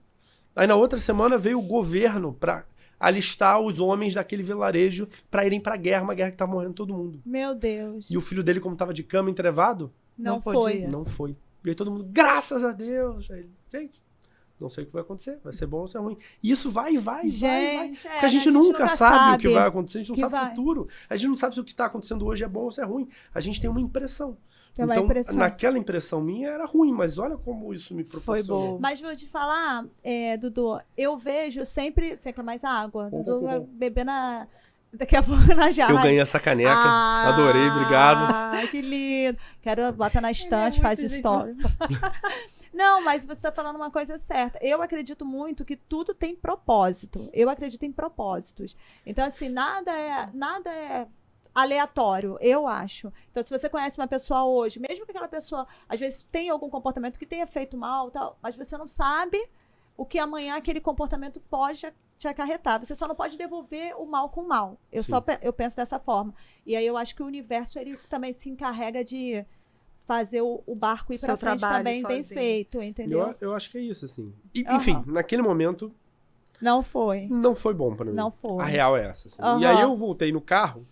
Aí na outra semana veio o governo pra alistar os homens daquele vilarejo pra irem pra guerra, uma guerra que tava morrendo todo mundo. Meu Deus. E o filho dele, como tava de cama entrevado, Não podia. foi. não foi. E aí todo mundo, graças a Deus. Aí ele, gente, não sei o que vai acontecer, vai ser bom ou ser ruim. E isso vai. Gente, Porque a gente nunca sabe o que vai acontecer, a gente não que sabe o vai. futuro. A gente não sabe se o que tá acontecendo hoje é bom ou se é ruim. A gente tem uma impressão. Tem uma então, impressão. naquela impressão minha era ruim, mas olha como isso me proporcionou. bom. Mas vou te falar, Dudu, eu vejo sempre. Você quer mais água? Dudu vai beber daqui a pouco na jarra. Eu ganhei essa caneca, adorei, obrigado. Ai, que lindo. Quero botar na estante, faz muito story. Não, mas você está falando uma coisa certa. Eu acredito muito que tudo tem propósito. Eu acredito em propósitos. Então, assim, nada é aleatório, eu acho. Então, se você conhece uma pessoa hoje, mesmo que aquela pessoa, às vezes, tenha algum comportamento que tenha feito mal, tal, mas você não sabe o que amanhã aquele comportamento pode te acarretar. Você só não pode devolver o mal com o mal. Eu penso dessa forma. E aí eu acho que o universo, ele também se encarrega de fazer o barco ir para frente também bem feito, entendeu? Eu acho que é isso, assim. E, enfim, naquele momento... Não foi bom pra mim. Não foi. A real é essa. Assim. E aí eu voltei no carro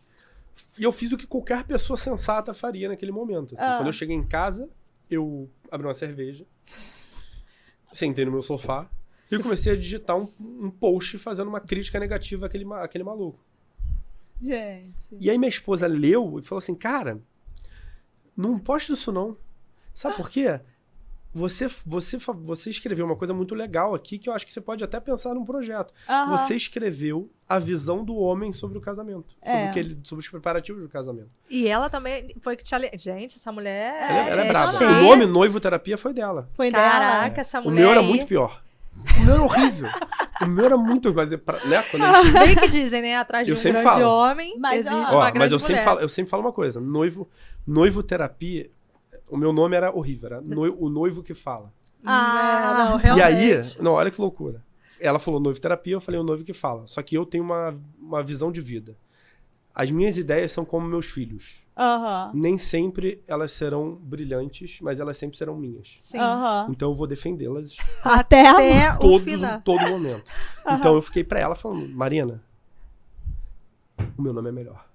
e eu fiz o que qualquer pessoa sensata faria naquele momento. Assim. Quando eu cheguei em casa, eu abri uma cerveja, sentei no meu sofá e comecei a digitar um post fazendo uma crítica negativa àquele maluco. Gente. E aí minha esposa leu e falou assim, cara, não poste isso não. Sabe por quê? Você escreveu uma coisa muito legal aqui que eu acho que você pode até pensar num projeto. Você escreveu a visão do homem sobre o casamento. Sobre os preparativos do casamento. E ela também foi que te Gente, essa mulher ela é braba. cheia. O nome Noivo Terapia foi dela. Foi Caraca, dela. essa mulher O meu era aí... muito pior. O meu era horrível. O meu era muito... Mas, né, quando a gente... Bem que dizem, né? Atrás de um grande homem, mas, existe uma grande mulher. Eu sempre falo uma coisa. Noivo Terapia... O meu nome era horrível. Era o noivo que fala. Não, realmente. E aí... Não, olha que loucura. Ela falou Noivo Terapia, eu falei o noivo que fala. Só que eu tenho uma visão de vida. As minhas ideias são como meus filhos. Nem sempre elas serão brilhantes, mas elas sempre serão minhas. Sim. Então eu vou defendê-las até o final. todo momento. Então eu fiquei pra ela falando, Marina, o meu nome é melhor.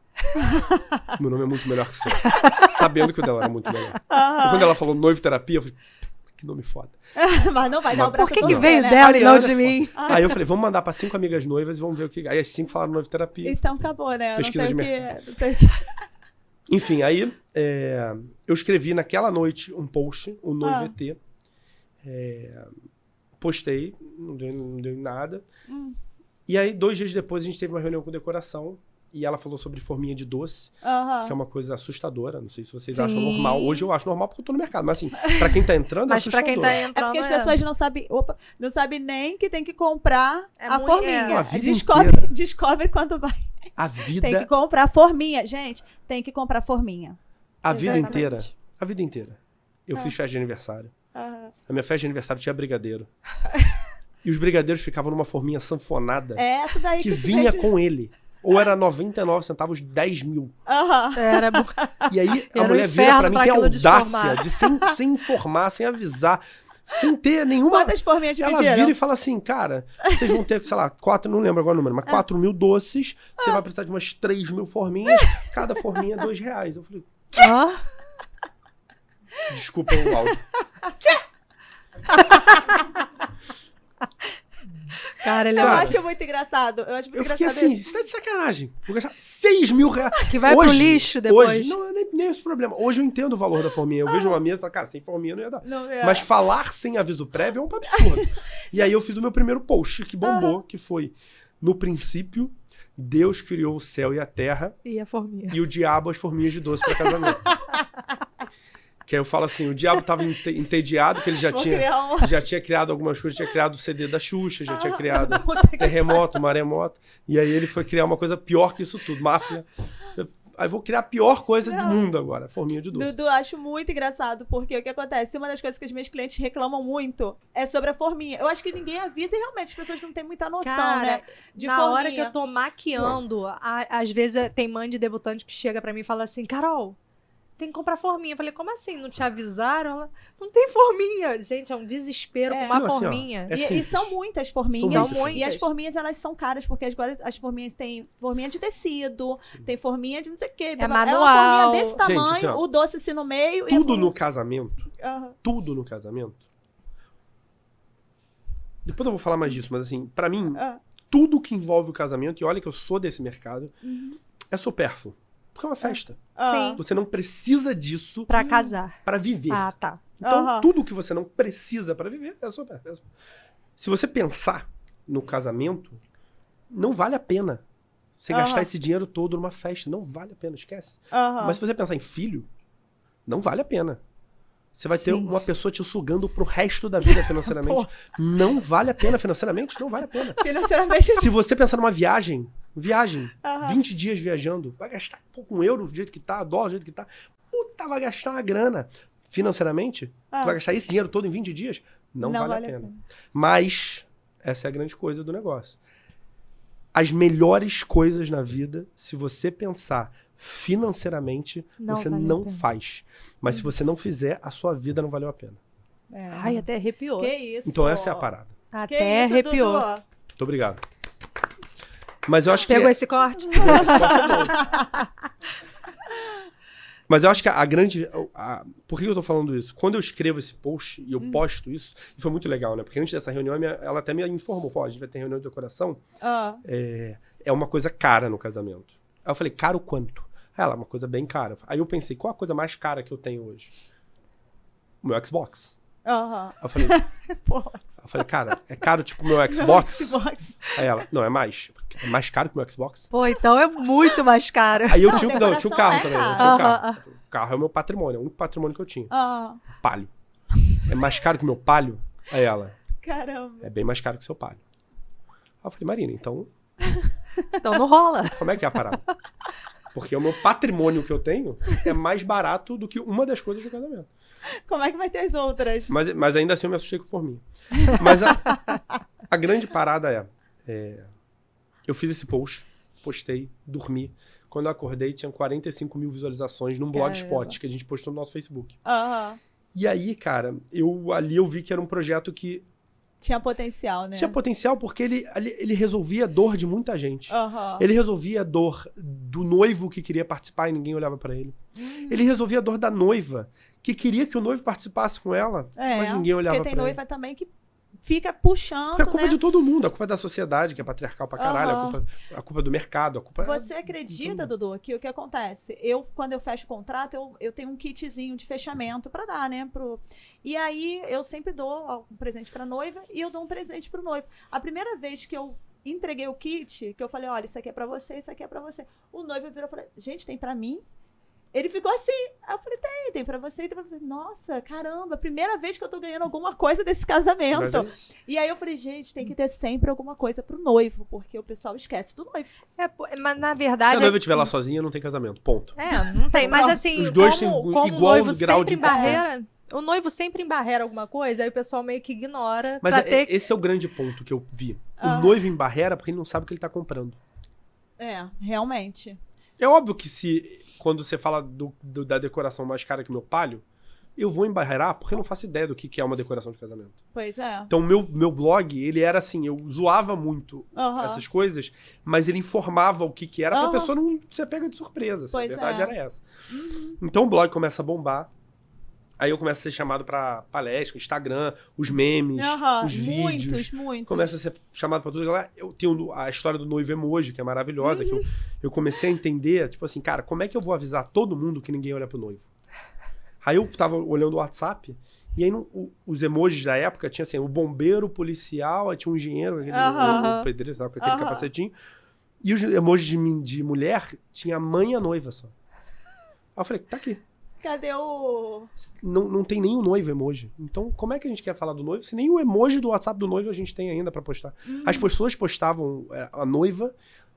O meu nome é muito melhor que o seu. Sabendo que o dela era muito melhor. E quando ela falou Noivo Terapia, eu falei, que nome foda. Mas não vai dar o braço Por que todo, veio né? dela e não de mim? Aí eu falei, vamos mandar pra 5 amigas noivas e vamos ver o que... Aí as 5 falaram Noivo Terapia. Então acabou, né? Pesquisa de mercado. Enfim, aí eu escrevi naquela noite um post, o Noivo ET. Postei, não deu em nada. E aí, 2 dias depois, a gente teve uma reunião com decoração. E ela falou sobre forminha de doce, que é uma coisa assustadora. Não sei se vocês acham normal. Hoje eu acho normal porque eu tô no mercado. Mas assim, pra quem tá entrando, é assustador. Pra quem tá entrando, é porque as pessoas não sabem nem que tem que comprar a muito, forminha. A vida Descobre quando vai. A vida... Tem que comprar forminha. Gente, tem que comprar forminha. A vida inteira. A vida inteira. Eu fiz festa de aniversário. A minha festa de aniversário tinha brigadeiro. E os brigadeiros ficavam numa forminha sanfonada. Essa daí que vinha com ele. Ou era 99 centavos, 10 mil. Era bom. E aí a mulher vira pra mim, tem a audácia de sem informar, sem avisar, sem ter nenhuma... Quantas forminhas ela dividiram? Vira e fala assim, cara, vocês vão ter, sei lá, 4, não lembro agora o número, mas 4 mil doces, você vai precisar de umas 3 mil forminhas, cada forminha é R$2. Eu falei, desculpa o áudio. Cara, eu acho muito engraçado. Eu fiquei assim, você tá de sacanagem. Vou gastar R$6 mil. Que vai pro lixo depois. Hoje, não é nem esse problema. Hoje eu entendo o valor da forminha. Eu vejo uma mesa e falo, cara, sem forminha não ia dar. Mas falar sem aviso prévio é um absurdo. E aí eu fiz o meu primeiro post, que bombou, que foi, no princípio, Deus criou o céu e a terra. E a forminha. E o diabo as forminhas de doce pra casamento. Que aí eu falo assim, o diabo tava entediado, que ele já tinha criado algumas coisas, tinha criado o CD da Xuxa, já tinha criado terremoto, maremoto, e aí ele foi criar uma coisa pior que isso tudo, máfia. Aí vou criar a pior coisa do mundo agora, forminha de doce. Dudu, acho muito engraçado, porque o que acontece? Uma das coisas que os meus clientes reclamam muito é sobre a forminha. Eu acho que ninguém avisa e realmente as pessoas não têm muita noção, né? De na forminha. hora que eu tô maquiando, às vezes tem mãe de debutante que chega pra mim e fala assim, Carol, tem que comprar forminha. Eu falei, como assim? Não te avisaram? Ela, não tem forminha. Gente, é um desespero com uma forminha. Assim, ó, e são muitas forminhas. São muitas. E as forminhas, elas são caras, porque agora as forminhas têm forminha de tecido, tem forminha de não sei o quê. É manual. É uma forminha desse tamanho, gente, assim, ó, o doce assim no meio. Tudo no casamento. Tudo no casamento. Depois eu vou falar mais disso, mas assim, pra mim, tudo que envolve o casamento, e olha que eu sou desse mercado, é supérfluo. Porque é uma festa. Sim. Você não precisa disso pra casar. Pra viver. Ah, tá. Então, tudo que você não precisa pra viver é supérfluo. Se você pensar no casamento, não vale a pena você gastar esse dinheiro todo numa festa. Não vale a pena, esquece. Mas se você pensar em filho, não vale a pena. Você vai ter uma pessoa te sugando pro resto da vida financeiramente. Não vale a pena financeiramente? Não vale a pena. Financeiramente. Se você pensar numa viagem, Viagem. 20 dias viajando. Vai gastar pouco euro do jeito que tá, dólar do jeito que tá. Puta, vai gastar uma grana. Financeiramente, tu vai gastar esse dinheiro todo em 20 dias? Não vale a pena. Mas essa é a grande coisa do negócio. As melhores coisas na vida, se você pensar financeiramente, você não faz. Mas se você não fizer, a sua vida não valeu a pena. Ai, até arrepiou. Que isso? Então essa é a parada. Até arrepiou. Dudu? Muito obrigado. Mas eu acho que... Pegou esse corte? Mas eu acho que a grande... Por que eu tô falando isso? Quando eu escrevo esse post e eu posto isso, e foi muito legal, né? Porque antes dessa reunião, ela até me informou. Falou, a gente vai ter reunião de decoração. É uma coisa cara no casamento. Aí eu falei, caro quanto? Ela, uma coisa bem cara. Aí eu pensei, qual a coisa mais cara que eu tenho hoje? O meu Xbox. Aí eu falei, cara, é caro tipo o meu Xbox? Aí ela, não, é mais. É mais caro que o meu Xbox? Pô, então é muito mais caro. Aí eu tinha um carro também. Eu tinha um carro. O carro é o meu patrimônio, é o único patrimônio que eu tinha. Palio. É mais caro que o meu Palio? Aí ela, caramba. É bem mais caro que o seu Palio. Aí eu falei, Marina, então... Então não rola. Como é que é a parada? Porque o meu patrimônio que eu tenho é mais barato do que uma das coisas do casamento. Como é que vai ter as outras? Mas ainda assim eu me assustei com o forminho. Mas a grande parada eu fiz esse post, postei, dormi. Quando eu acordei, tinha 45 mil visualizações num blogspot que a gente postou no nosso Facebook. E aí, cara, eu vi que era um projeto que... Tinha potencial, né? Tinha potencial porque ele resolvia a dor de muita gente. Ele resolvia a dor do noivo que queria participar e ninguém olhava pra ele. Ele resolvia a dor da noiva que queria que o noivo participasse com ela, mas ninguém olhava pra ele. Porque tem noiva também que fica puxando, é a culpa de todo mundo, a culpa é da sociedade, que é patriarcal pra caralho, a culpa é do mercado, a culpa Você acredita, Dudu, que o que acontece? Quando eu fecho o contrato, eu tenho um kitzinho de fechamento pra dar, né? E aí, eu sempre dou um presente pra noiva e eu dou um presente pro noivo. A primeira vez que eu entreguei o kit, que eu falei, olha, isso aqui é pra você, isso aqui é pra você. O noivo virou e falou, gente, tem pra mim? Ele ficou assim. Aí eu falei, tem pra você, tem pra você. Nossa, caramba, primeira vez que eu tô ganhando alguma coisa desse casamento. E aí eu falei, gente, tem que ter sempre alguma coisa pro noivo, porque o pessoal esquece do noivo. Mas na verdade... Se a noiva estiver lá sozinha, não tem casamento, ponto. Não tem. Mas assim, os dois têm igual grau de barreira. O noivo sempre embarrera alguma coisa, aí o pessoal meio que ignora. Mas esse é o grande ponto que eu vi. O noivo embarrera porque ele não sabe o que ele tá comprando. Realmente. É óbvio que quando você fala da decoração mais cara que o meu Palio, eu vou embarrear porque eu não faço ideia do que é uma decoração de casamento. Pois é. Então, meu blog, ele era assim, eu zoava muito essas coisas, mas ele informava o que era pra pessoa não ser pega de surpresa. A verdade era essa. Então, o blog começa a bombar. Aí eu começo a ser chamado pra palestra, Instagram, os memes, os vídeos. Muitos. Começa a ser chamado pra tudo. Eu tenho a história do noivo emoji, que é maravilhosa, que eu comecei a entender, tipo assim, cara, como é que eu vou avisar todo mundo que ninguém olha pro noivo? Aí eu tava olhando o WhatsApp, e aí os emojis da época tinha assim, o bombeiro, o policial, aí tinha um engenheiro, o pedreiro, sabe, com aquele capacetinho. E os emojis de mulher tinha a mãe e a noiva só. Aí eu falei, tá aqui. Cadê o... Não tem nem o noivo emoji. Então, como é que a gente quer falar do noivo se nem o emoji do WhatsApp do noivo a gente tem ainda pra postar? As pessoas postavam a noiva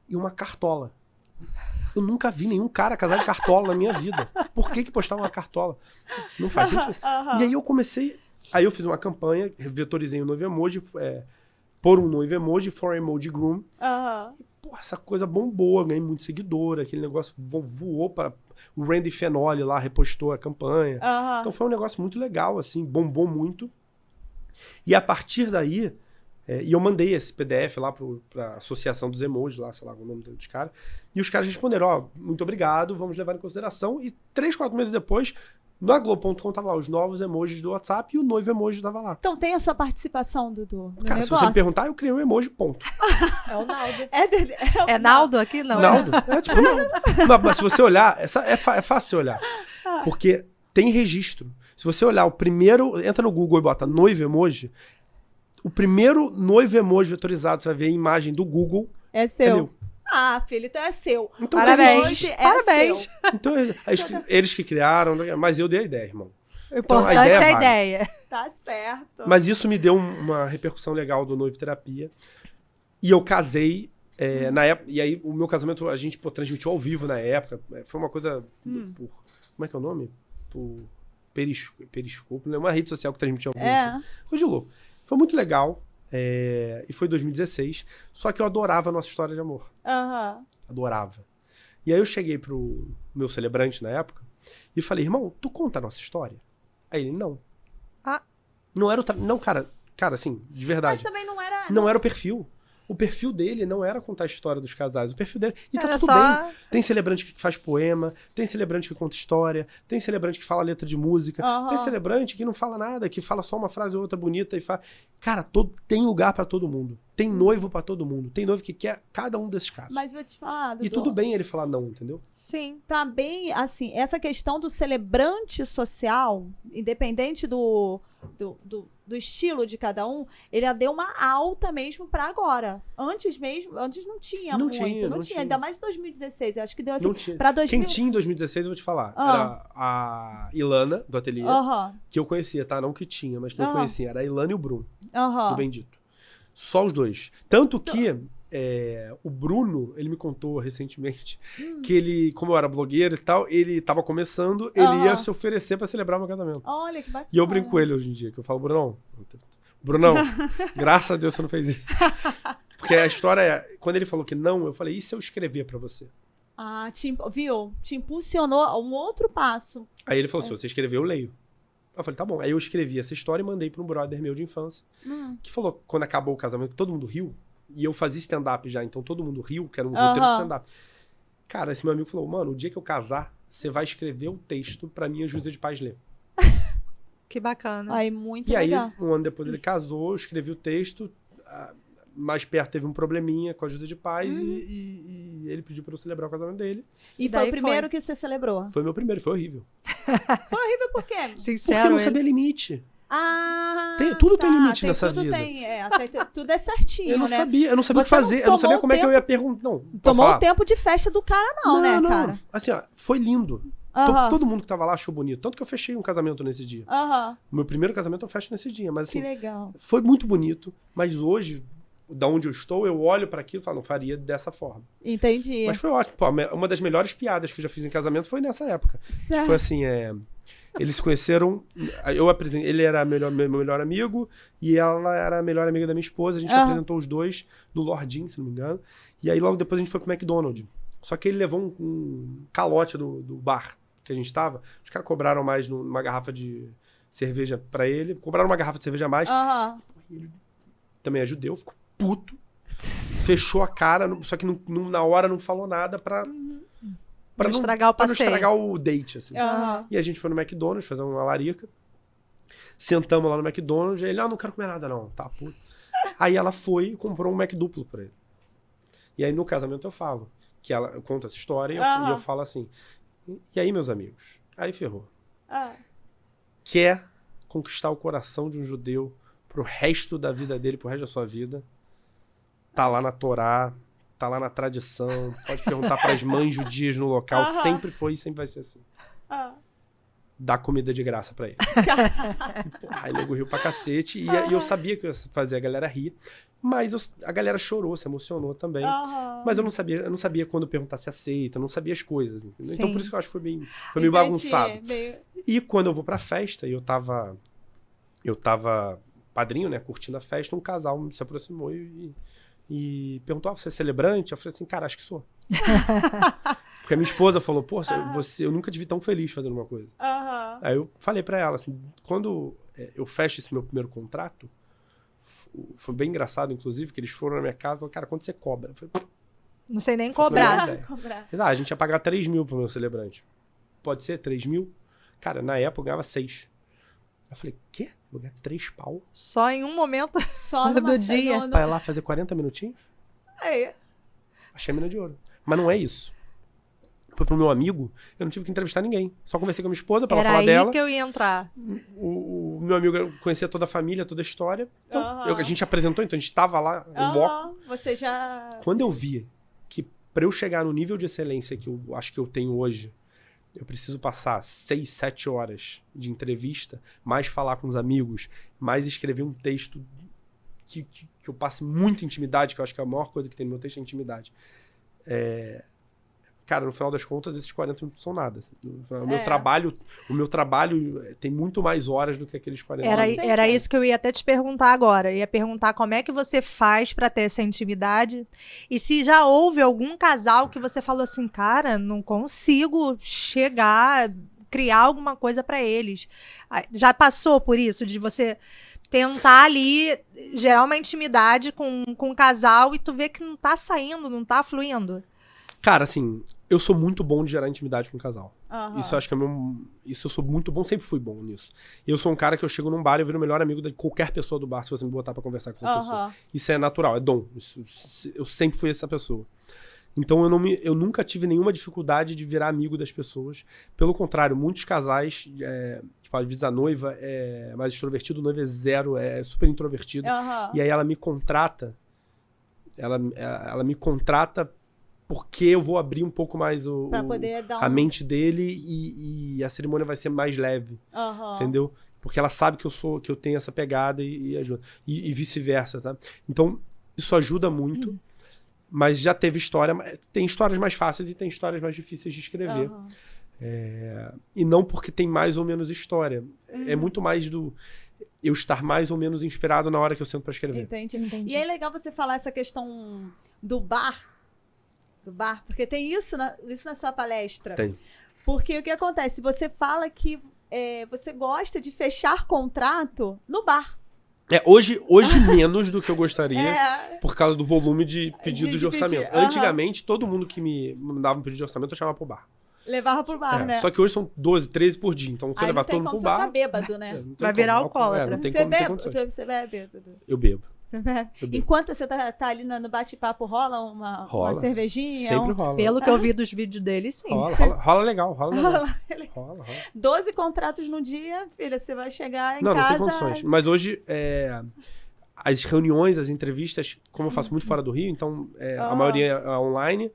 e uma cartola. Eu nunca vi nenhum cara casar de cartola na minha vida. Por que postava uma cartola? Não faz sentido. E aí eu comecei... Aí eu fiz uma campanha, vetorizei o noivo emoji, por um noivo emoji, for emoji groom. E, pô, essa coisa bombou, eu ganhei muito seguidor, aquele negócio voou para... O Randy Fenoli lá repostou a campanha. Então foi um negócio muito legal, assim, bombou muito. E a partir daí, e eu mandei esse PDF lá pra Associação dos Emojis, lá, sei lá o nome dos caras, e os caras responderam, muito obrigado, vamos levar em consideração. E 3, 4 meses depois, na Globo.com tava lá os novos emojis do WhatsApp e o noivo emoji tava lá. Então tem a sua participação, Dudu, no cara, negócio? Se você me perguntar, eu criei um emoji, ponto. É o Naldo. É Naldo aqui? Não. Naldo? Tipo Naldo. Mas se você olhar, é fácil olhar. Porque tem registro. Se você olhar o primeiro, entra no Google e bota noivo emoji, o primeiro noivo emoji vetorizado, você vai ver a imagem do Google. É seu. É meu. Filho, então é seu. Então, parabéns. Parabéns. Seu. Então, eles que criaram, mas eu dei a ideia, irmão. O importante é a ideia. Tá certo. Mas isso me deu uma repercussão legal do Noivo Terapia. E eu casei Na época, e aí o meu casamento a gente transmitiu ao vivo na época. Foi uma coisa por... Como é que é o nome? Por Periscope, né? Uma rede social que transmitia ao vivo. Coisa de louco. Foi muito legal. E foi 2016. Só que eu adorava a nossa história de amor. Adorava. E aí eu cheguei pro meu celebrante na época e falei, irmão, tu conta a nossa história? Aí ele, não. Não era não, cara, assim, de verdade. Mas também não era... Não era o perfil. O perfil dele não era contar a história dos casais. O perfil dele... E tá Era tudo só- bem. Tem celebrante que faz poema, tem celebrante que conta história, tem celebrante que fala letra de música, tem celebrante que não fala nada, que fala só uma frase ou outra bonita e fala... Cara, tem lugar pra todo mundo. Tem noivo pra todo mundo. Tem noivo que quer cada um desses caras. Mas vou te falar, Dudu, E tudo bem ele falar não, entendeu? Sim. tá bem, assim, essa questão do celebrante social, independente do estilo de cada um, ele deu uma alta mesmo pra agora. Antes não tinha Não muito. tinha, não não tinha, tinha. ainda mais em 2016. Eu acho que deu assim, Não tinha. pra 2000... Quem tinha em 2016, eu vou te falar. Era a Ilana, do ateliê, que eu conhecia, tá? Não que tinha, mas que eu conhecia. Era a Ilana e o Bruno, do Bendito. Só os dois. Tanto que o Bruno, ele me contou recentemente que ele, como eu era blogueiro e tal, ele tava começando, ele ia se oferecer pra celebrar meu casamento. Olha, que bacana. E eu brinco com ele hoje em dia, que eu falo, Brunão, graças a Deus você não fez isso. Porque a história é, quando ele falou que não, eu falei, e se eu escrever pra você? Viu? Te impulsionou a um outro passo. Aí ele falou, se você escrever, eu leio. Eu falei, tá bom. Aí eu escrevi essa história e mandei pra um brother meu de infância, que falou, quando acabou o casamento, todo mundo riu, e eu fazia stand-up já, então todo mundo riu, que era um roteiro de stand-up. Cara, esse meu amigo falou, mano, o dia que eu casar, você vai escrever o texto pra minha Juíza de Paz ler. Que bacana. Aí, muito E aí, legal. um ano depois ele casou, eu escrevi o texto, mais perto teve um probleminha com a Juíza de Paz e ele pediu pra eu celebrar o casamento dele. E foi daí o primeiro que você celebrou? Foi meu primeiro, foi horrível. Foi horrível por quê? Sincero. Porque eu não ele. sabia limite. Tudo tem limite nessa vida. Tudo é certinho, Eu não né? sabia o que Você fazer, eu não sabia tomou como é que eu ia perguntar. Não, posso Tomou falar? o tempo de festa do cara, não, né, cara? Assim, ó, foi lindo. Todo mundo que tava lá achou bonito. Tanto que eu fechei um casamento nesse dia. O meu primeiro casamento eu fecho nesse dia. Mas assim, Que legal. foi muito bonito. Mas hoje, da onde eu estou, eu olho pra aquilo e falo, não faria dessa forma. Entendi. Mas foi ótimo. Pô, uma das melhores piadas que eu já fiz em casamento foi nessa época. Certo. Foi assim, eles se conheceram, eu apresentei, ele era meu melhor amigo e ela era a melhor amiga da minha esposa. A gente apresentou os dois no Lordin, se não me engano. E aí logo depois a gente foi pro McDonald's. Só que ele levou um calote do bar que a gente tava. Os caras cobraram mais numa garrafa de cerveja pra ele. Cobraram uma garrafa de cerveja a mais. Ele também é judeu, ficou puto. Fechou a cara, só que na hora não falou nada pra não estragar o pra não passeio. estragar o date, assim. E a gente foi no McDonald's fazer uma larica. Sentamos lá no McDonald's. Ele, não quero comer nada, não. Tá, puto. Aí ela foi e comprou um McDuplo pra ele. E aí no casamento eu falo. Eu conto essa história e eu falo assim. E aí, meus amigos? Aí ferrou. Quer conquistar o coração de um judeu pro resto da vida dele, pro resto da sua vida. Tá lá na Torá, tá lá na tradição. Pode perguntar pras mães judias no local. Sempre foi e sempre vai ser assim. Dá comida de graça pra ele. Aí o nego riu pra cacete. E eu sabia que eu ia fazer a galera rir. Mas a galera chorou, se emocionou também. Mas eu não sabia quando perguntar se aceita, eu não sabia as coisas. Entendeu? Então por isso que eu acho que foi meio bagunçado. E quando eu vou pra festa, e eu tava padrinho, né, curtindo a festa, um casal se aproximou e perguntou, você é celebrante? Eu falei assim, cara, acho que sou. Porque a minha esposa falou, pô, eu nunca te vi tão feliz fazendo uma coisa. Aí eu falei pra ela, assim, quando eu fecho esse meu primeiro contrato, foi bem engraçado, inclusive, que eles foram na minha casa e falaram, cara, quanto você cobra? Eu falei, não sei nem cobrar. A gente ia pagar 3 mil pro meu celebrante. Pode ser 3 mil? Cara, na época eu ganhava 6. Eu falei, quê? Vou ganhar 3 pau? Só em um momento do dia. Pra ir lá fazer 40 minutinhos? Achei a mina de ouro. Mas não é isso. Foi pro meu amigo, eu não tive que entrevistar ninguém. Só conversei com a minha esposa pra ela falar dela. Era aí que eu ia entrar. O meu amigo conhecia toda a família, toda a história. Então, a gente apresentou, então a gente tava lá, no bloco. Você já... Quando eu vi que pra eu chegar no nível de excelência que eu acho que eu tenho hoje, eu preciso passar 6, 7 horas de entrevista, mais falar com os amigos, mais escrever um texto que eu passe muita intimidade, que eu acho que é a maior coisa que tem no meu texto é intimidade. Cara, no final das contas, esses 40 minutos são nada. Assim. O meu trabalho tem muito mais horas do que aqueles 40 minutos. Era isso que eu ia até te perguntar agora. Eu ia perguntar como é que você faz pra ter essa intimidade e se já houve algum casal que você falou assim, cara, não consigo criar alguma coisa pra eles. Já passou por isso, de você tentar ali gerar uma intimidade com um casal e tu vê que não tá saindo, não tá fluindo? Cara, assim, eu sou muito bom de gerar intimidade com o casal. Uhum. Isso eu acho que isso eu sou muito bom, sempre fui bom nisso. Eu sou um cara que eu chego num bar e eu viro o melhor amigo de qualquer pessoa do bar, se você me botar pra conversar com essa pessoa. Isso é natural, é dom. Eu sempre fui essa pessoa. Então eu nunca tive nenhuma dificuldade de virar amigo das pessoas. Pelo contrário, muitos casais, tipo, às vezes a noiva é mais extrovertida, o noivo é zero, é super introvertido. E aí ela me contrata, ela me contrata porque eu vou abrir um pouco mais a mente dele e a cerimônia vai ser mais leve, entendeu? Porque ela sabe que eu tenho essa pegada e ajuda. E vice-versa, tá? Então, isso ajuda muito, mas já teve tem histórias mais fáceis e tem histórias mais difíceis de escrever. E não porque tem mais ou menos história. É muito mais eu estar mais ou menos inspirado na hora que eu sento pra escrever. Entendi. E é legal você falar essa questão do bar, porque tem isso na sua palestra. Tem. Porque o que acontece? Você fala que você gosta de fechar contrato no bar. Hoje menos do que eu gostaria, por causa do volume de pedidos de orçamento. Antigamente, todo mundo que me mandava um pedido de orçamento, eu chamava pro bar. Levava pro bar, né? Só que hoje são 12, 13 por dia. Então, se eu levar todo mundo pro bar... Você tá bêbado, né? Vai virar alcoólatra. Você bebe? Eu bebo. Enquanto você tá ali no bate-papo, rola uma cervejinha? Sempre rola. Pelo que eu vi dos vídeos dele, sim. Rola legal. Rola. 12 contratos no dia, filha, você vai chegar em casa... Não tem condições. Mas hoje, as reuniões, as entrevistas, como eu faço muito fora do Rio, então a maioria é online.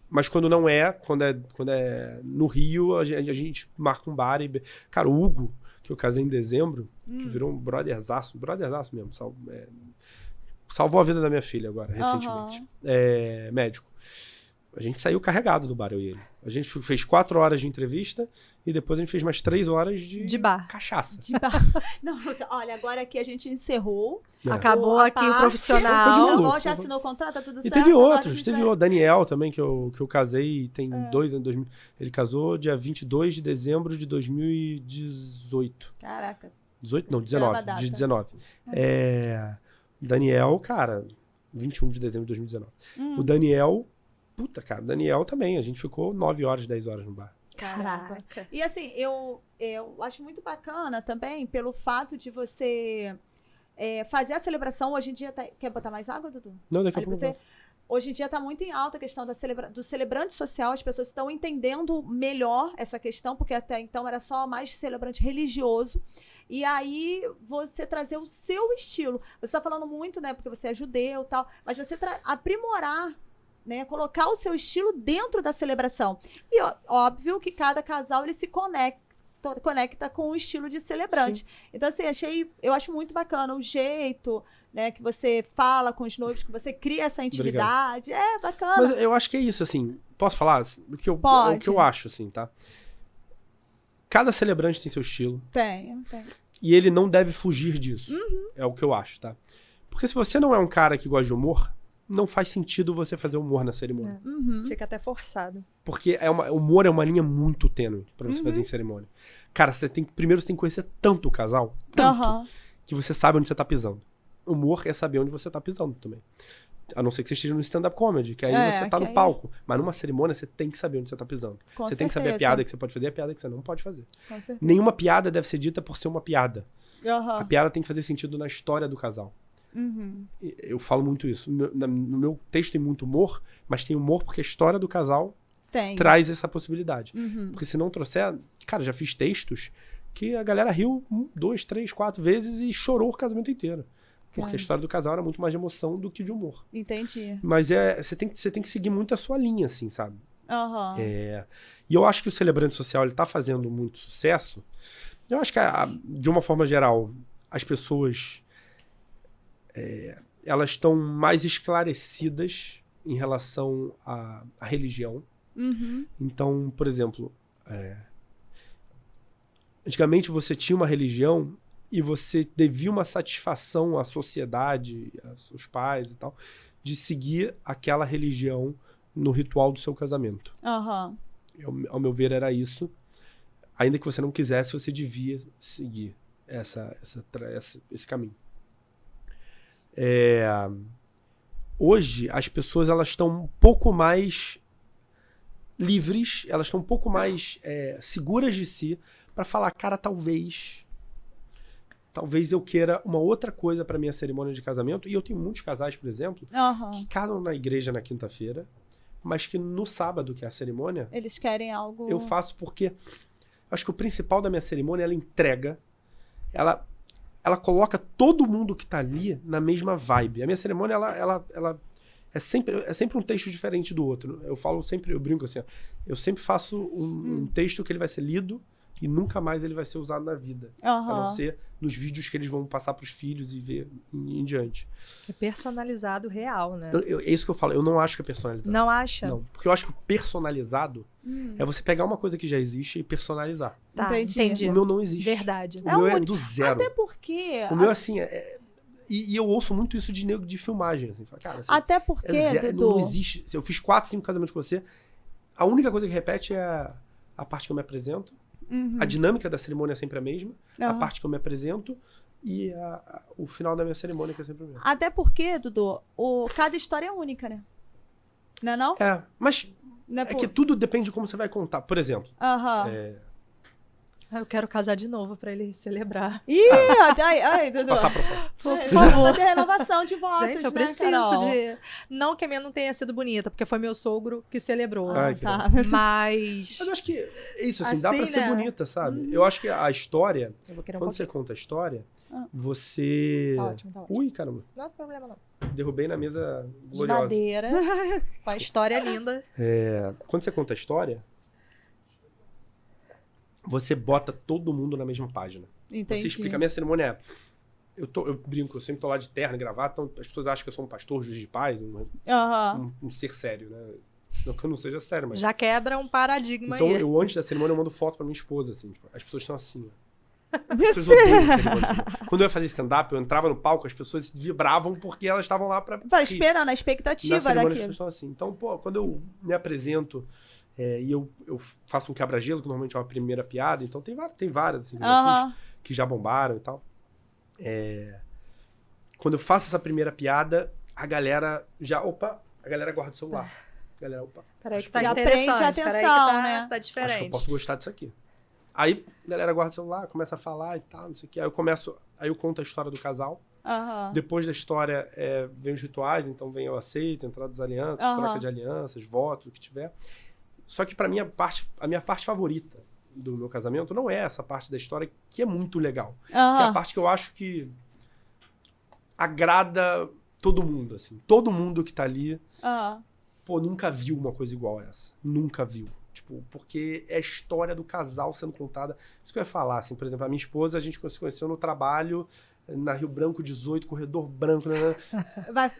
Mas quando não quando é no Rio, a gente marca um bar e... Cara, o Hugo, que eu casei em dezembro, que virou um brotherzaço mesmo, salvou a vida da minha filha agora, recentemente. Médico. A gente saiu carregado do bar, eu e ele. A gente fez 4 horas de entrevista e depois a gente fez mais 3 horas de bar. Cachaça. De bar. Não, olha, agora aqui a gente encerrou. Acabou aqui o profissional. Já assinou o contrato, tá tudo certo. E teve outros, o Daniel também, que eu casei tem 2 anos. Ele casou dia 22 de dezembro de 2018. Caraca. 18? Não, 19. De 19. Daniel, cara, 21 de dezembro de 2019. O Daniel... Puta, cara, o Daniel também. A gente ficou 9 horas, 10 horas no bar. Caraca. E assim, eu acho muito bacana também pelo fato de você fazer a celebração. Hoje em dia... Quer botar mais água, Dudu? Não, daqui a pouco. Hoje em dia está muito em alta a questão do celebrante social. As pessoas estão entendendo melhor essa questão, porque até então era só mais celebrante religioso. E aí, você trazer o seu estilo. Você está falando muito, né? Porque você é judeu e tal. Mas você aprimorar... Né, colocar o seu estilo dentro da celebração. E óbvio que cada casal ele se conecta com o estilo de celebrante. Sim. Então, assim, eu acho muito bacana o jeito, né, que você fala com os noivos, que você cria essa intimidade. Obrigado. É bacana. Mas eu acho que é isso, assim. Posso falar? O que eu acho, assim, tá? Cada celebrante tem seu estilo. Tem. E ele não deve fugir disso. É o que eu acho, tá? Porque se você não é um cara que gosta de humor, não faz sentido você fazer humor na cerimônia. Fica até forçado. Porque humor é uma linha muito tênue pra você fazer em cerimônia. Cara, primeiro você tem que conhecer tanto o casal, que você sabe onde você tá pisando. Humor é saber onde você tá pisando também. A não ser que você esteja no stand-up comedy, que aí você tá no palco. Mas numa cerimônia você tem que saber onde você tá pisando. Você tem que saber a piada que você pode fazer e a piada que você não pode fazer. Nenhuma piada deve ser dita por ser uma piada. A piada tem que fazer sentido na história do casal. Eu falo muito isso. No meu texto tem muito humor, mas tem humor porque a história do casal traz essa possibilidade. Porque se não trouxer... Cara, já fiz textos que a galera riu 2, 3, 4 vezes e chorou o casamento inteiro. Porque a história do casal era muito mais de emoção do que de humor. Entendi. Mas você tem que seguir muito a sua linha, assim, sabe? E eu acho que o Celebrante Social ele tá fazendo muito sucesso. Eu acho que, de uma forma geral, as pessoas... elas estão mais esclarecidas em relação à religião. Então, por exemplo, antigamente você tinha uma religião e você devia uma satisfação à sociedade, aos seus pais e tal, de seguir aquela religião no ritual do seu casamento. Ao meu ver, era isso. Ainda que você não quisesse, você devia seguir esse caminho. Hoje, as pessoas elas estão um pouco mais livres, elas estão um pouco mais seguras de si para falar, cara, talvez eu queira uma outra coisa para minha cerimônia de casamento. E eu tenho muitos casais, por exemplo, que casam na igreja na quinta-feira, mas que no sábado, que é a cerimônia, eles querem algo... Eu faço porque acho que o principal da minha cerimônia, ela entrega, ela coloca todo mundo que tá ali na mesma vibe. A minha cerimônia, ela é sempre um texto diferente do outro. Eu brinco assim, ó, eu sempre faço um texto que ele vai ser lido e nunca mais ele vai ser usado na vida. A não ser nos vídeos que eles vão passar pros filhos e ver em diante. É personalizado real, né? É isso que eu falo. Eu não acho que é personalizado. Não acha? Não. Porque eu acho que o personalizado é você pegar uma coisa que já existe e personalizar. Tá, entendi. O meu não existe. Verdade. O meu é do zero. Até porque... O meu, assim, E eu ouço muito isso de filmagem. Assim, cara, assim, até porque, Dudu... Não existe. Eu fiz 4, 5 casamentos com você. A única coisa que repete é a parte que eu me apresento. A dinâmica da cerimônia é sempre a mesma. A parte que eu me apresento e o final da minha cerimônia que é sempre a mesma. Até porque, Dudu, cada história é única, né? Não é não? Mas que tudo depende de como você vai contar. Por exemplo, Eu quero casar de novo pra ele celebrar. Ai, Dudu. passar a proposta. Por favor. Fazer renovação de votos, Gente, eu preciso de... Não que a minha não tenha sido bonita, porque foi meu sogro que celebrou. Tá. Mas eu acho que é isso, assim, dá pra ser bonita, sabe? Eu acho que a história, quando você conta a história, você... Tá ótimo. Ui, caramba. Não tem problema, não. Derrubei na mesa De gloriosa. madeira, com a história linda. Quando você conta a história, você bota todo mundo na mesma página. Entendi. Você explica. A minha cerimônia eu brinco, eu sempre tô lá de terno e gravata, então as pessoas acham que eu sou um pastor, juiz de paz, um ser sério, né? Não que eu não seja sério, mas... Já quebra um paradigma então, aí. eu antes da cerimônia eu mando foto pra minha esposa, assim, tipo, as pessoas estão assim, ó. As pessoas odeiam cerimônia. Quando eu ia fazer stand-up, eu entrava no palco, as pessoas vibravam porque elas estavam lá pra esperando, a expectativa na cerimônia, daquilo. as pessoas estão assim. Então, pô, quando eu me apresento e eu faço um quebra-gelo, que normalmente é uma primeira piada, então tem várias assim, que eu já fiz, que já bombaram e tal. Quando eu faço essa primeira piada, a galera guarda o celular. A galera, Peraí que tá já interessante. prende atenção, Peraí que tá, né? tá diferente. Acho que eu posso gostar disso aqui. Aí a galera guarda o celular, começa a falar e tal, não sei o que. Aí eu conto a história do casal. Depois da história vem os rituais, então vem eu aceito, entrada das alianças, troca de alianças, voto, o que tiver. Só que pra mim, a minha parte favorita do meu casamento não é essa parte da história, que é muito legal. Que é a parte que eu acho que agrada todo mundo, assim. Todo mundo que tá ali, nunca viu uma coisa igual a essa. Nunca viu. Tipo, porque é a história do casal sendo contada. Isso que eu ia falar, assim, por exemplo, a minha esposa, a gente se conheceu no trabalho, na Rio Branco 18, corredor branco, né?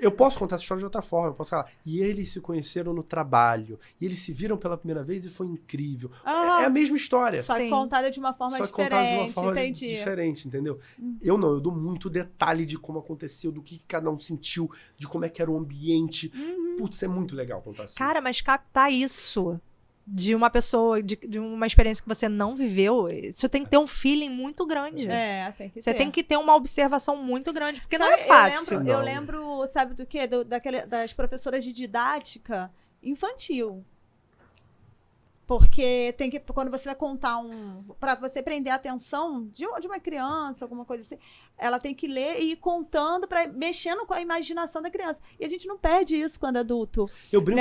Eu posso contar essa história de outra forma, eu posso falar, e eles se conheceram no trabalho, e eles se viram pela primeira vez e foi incrível. É a mesma história. Só que contada de uma forma diferente, entendeu? Eu dou muito detalhe de como aconteceu, do que cada um sentiu, de como é que era o ambiente. Putz, é muito legal contar assim. Cara, mas captar isso de uma pessoa, de uma experiência que você não viveu, você tem que ter um feeling muito grande. Tem que você ter. tem que ter uma observação muito grande, porque não é fácil. Eu lembro, sabe do quê? Das professoras de didática infantil. Porque tem que, quando você vai contar pra você prender a atenção de uma criança, alguma coisa assim, ela tem que ler e ir contando, mexendo com a imaginação da criança. E a gente não perde isso quando é adulto. Eu brinco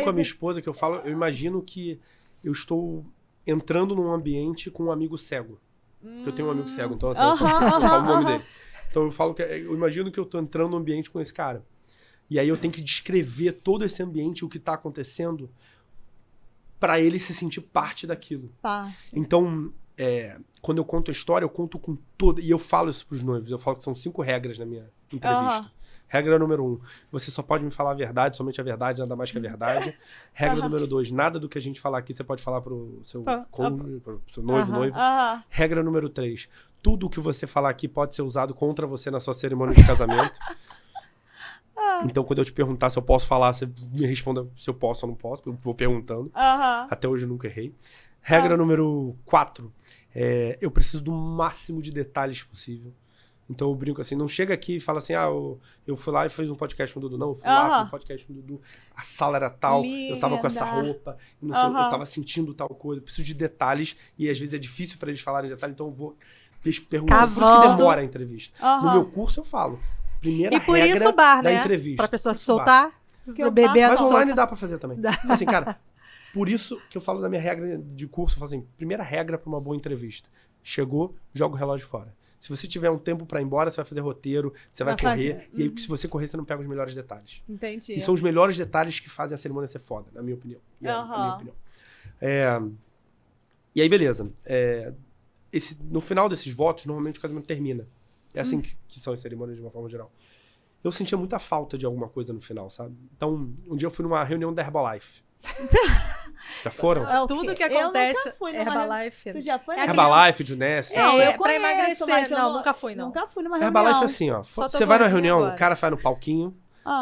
com a minha esposa, que eu imagino que eu estou entrando num ambiente com um amigo cego. Porque eu tenho um amigo cego, então assim, eu falo o nome dele. Então eu imagino que eu estou entrando num ambiente com esse cara. E aí eu tenho que descrever todo esse ambiente, o que está acontecendo, para ele se sentir parte daquilo. Então, quando eu conto a história, eu conto com todo... E eu falo isso pros noivos. Eu falo que são 5 regras na minha entrevista. Regra número 1, você só pode me falar a verdade, somente a verdade, nada mais que a verdade. Regra número 2, nada do que a gente falar aqui você pode falar pro seu cônjuge, pro seu noivo. Regra número 3, tudo o que você falar aqui pode ser usado contra você na sua cerimônia de casamento. Então, quando eu te perguntar se eu posso falar, você me responda se eu posso ou não posso, eu vou perguntando. Até hoje eu nunca errei. Regra número 4, eu preciso do máximo de detalhes possível. Então eu brinco assim, não chega aqui e fala assim, eu fui lá e fiz um podcast com o Dudu. Não, eu fui lá, fiz um podcast com o Dudu, a sala era tal, eu tava com essa roupa, não sei, eu tava sentindo tal coisa, eu preciso de detalhes, e às vezes é difícil pra eles falarem detalhes, então eu vou perguntar, por isso que demora a entrevista. No meu curso eu falo, primeira regra por isso o bar, da né? entrevista. Pra pessoa se soltar, pro bebê Mas online dá pra fazer também. Assim, cara, por isso que eu falo da minha regra de curso, eu falo assim, primeira regra pra uma boa entrevista. Chegou, joga o relógio fora. Se você tiver um tempo pra ir embora, você vai fazer roteiro, você vai correr. E aí, se você correr, você não pega os melhores detalhes. Entendi. E são os melhores detalhes que fazem a cerimônia ser foda, na minha opinião. Na minha opinião. E aí, beleza. No final desses votos, normalmente o casamento termina. É assim que são as cerimônias de uma forma geral. Eu sentia muita falta de alguma coisa no final, sabe? Então, um dia eu fui numa reunião da Herbalife. Já foram? Tudo que acontece eu nunca fui numa Herbalife. Tu já foi? Herbalife, Juness. Não, eu pra emagrecer. mas Não, nunca fui, não. Nunca fui numa reunião. Herbalife é assim, ó. Só tô Você vai na gordinha reunião, agora. o cara vai no palquinho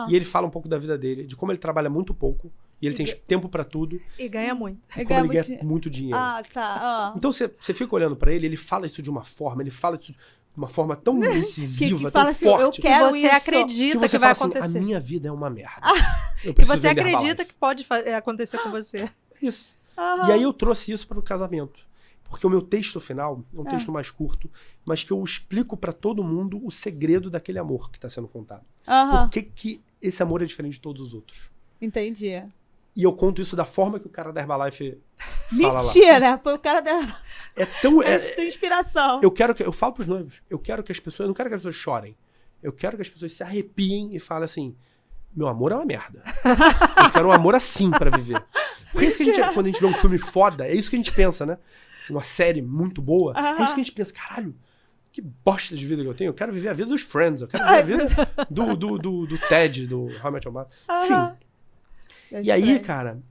e ele fala um pouco da vida dele, de como ele trabalha muito pouco e ele tem tempo pra tudo. E ganha muito. E como ele ganha muito dinheiro. Tá. Então você fica olhando pra ele, ele fala isso de uma forma, ele fala isso de uma forma tão incisiva, que tão fala assim, forte. eu quero você isso. acredita você que vai fala acontecer. Assim, a minha vida é uma merda. Eu E preciso você vender acredita Herbalife. que pode acontecer com você. Isso. E aí eu trouxe isso para o casamento. Porque o meu texto final é um texto mais curto, mas que eu explico para todo mundo o segredo daquele amor que está sendo contado. Por que esse amor é diferente de todos os outros. Entendi. E eu conto isso da forma que o cara da Herbalife fala lá. Mentira! Foi o cara da... É tão... tua inspiração. Eu falo pros noivos, eu não quero que as pessoas chorem. Eu quero que as pessoas se arrepiem e falem assim, meu amor é uma merda. Eu quero um amor assim pra viver. Porque é isso que quando a gente vê um filme foda, é isso que a gente pensa, né? Uma série muito boa, é isso que a gente pensa, caralho, que bosta de vida que eu tenho. Eu quero viver a vida dos Friends, eu quero viver a vida do Ted, do How I Met Your Mother. Enfim. E aí, cara,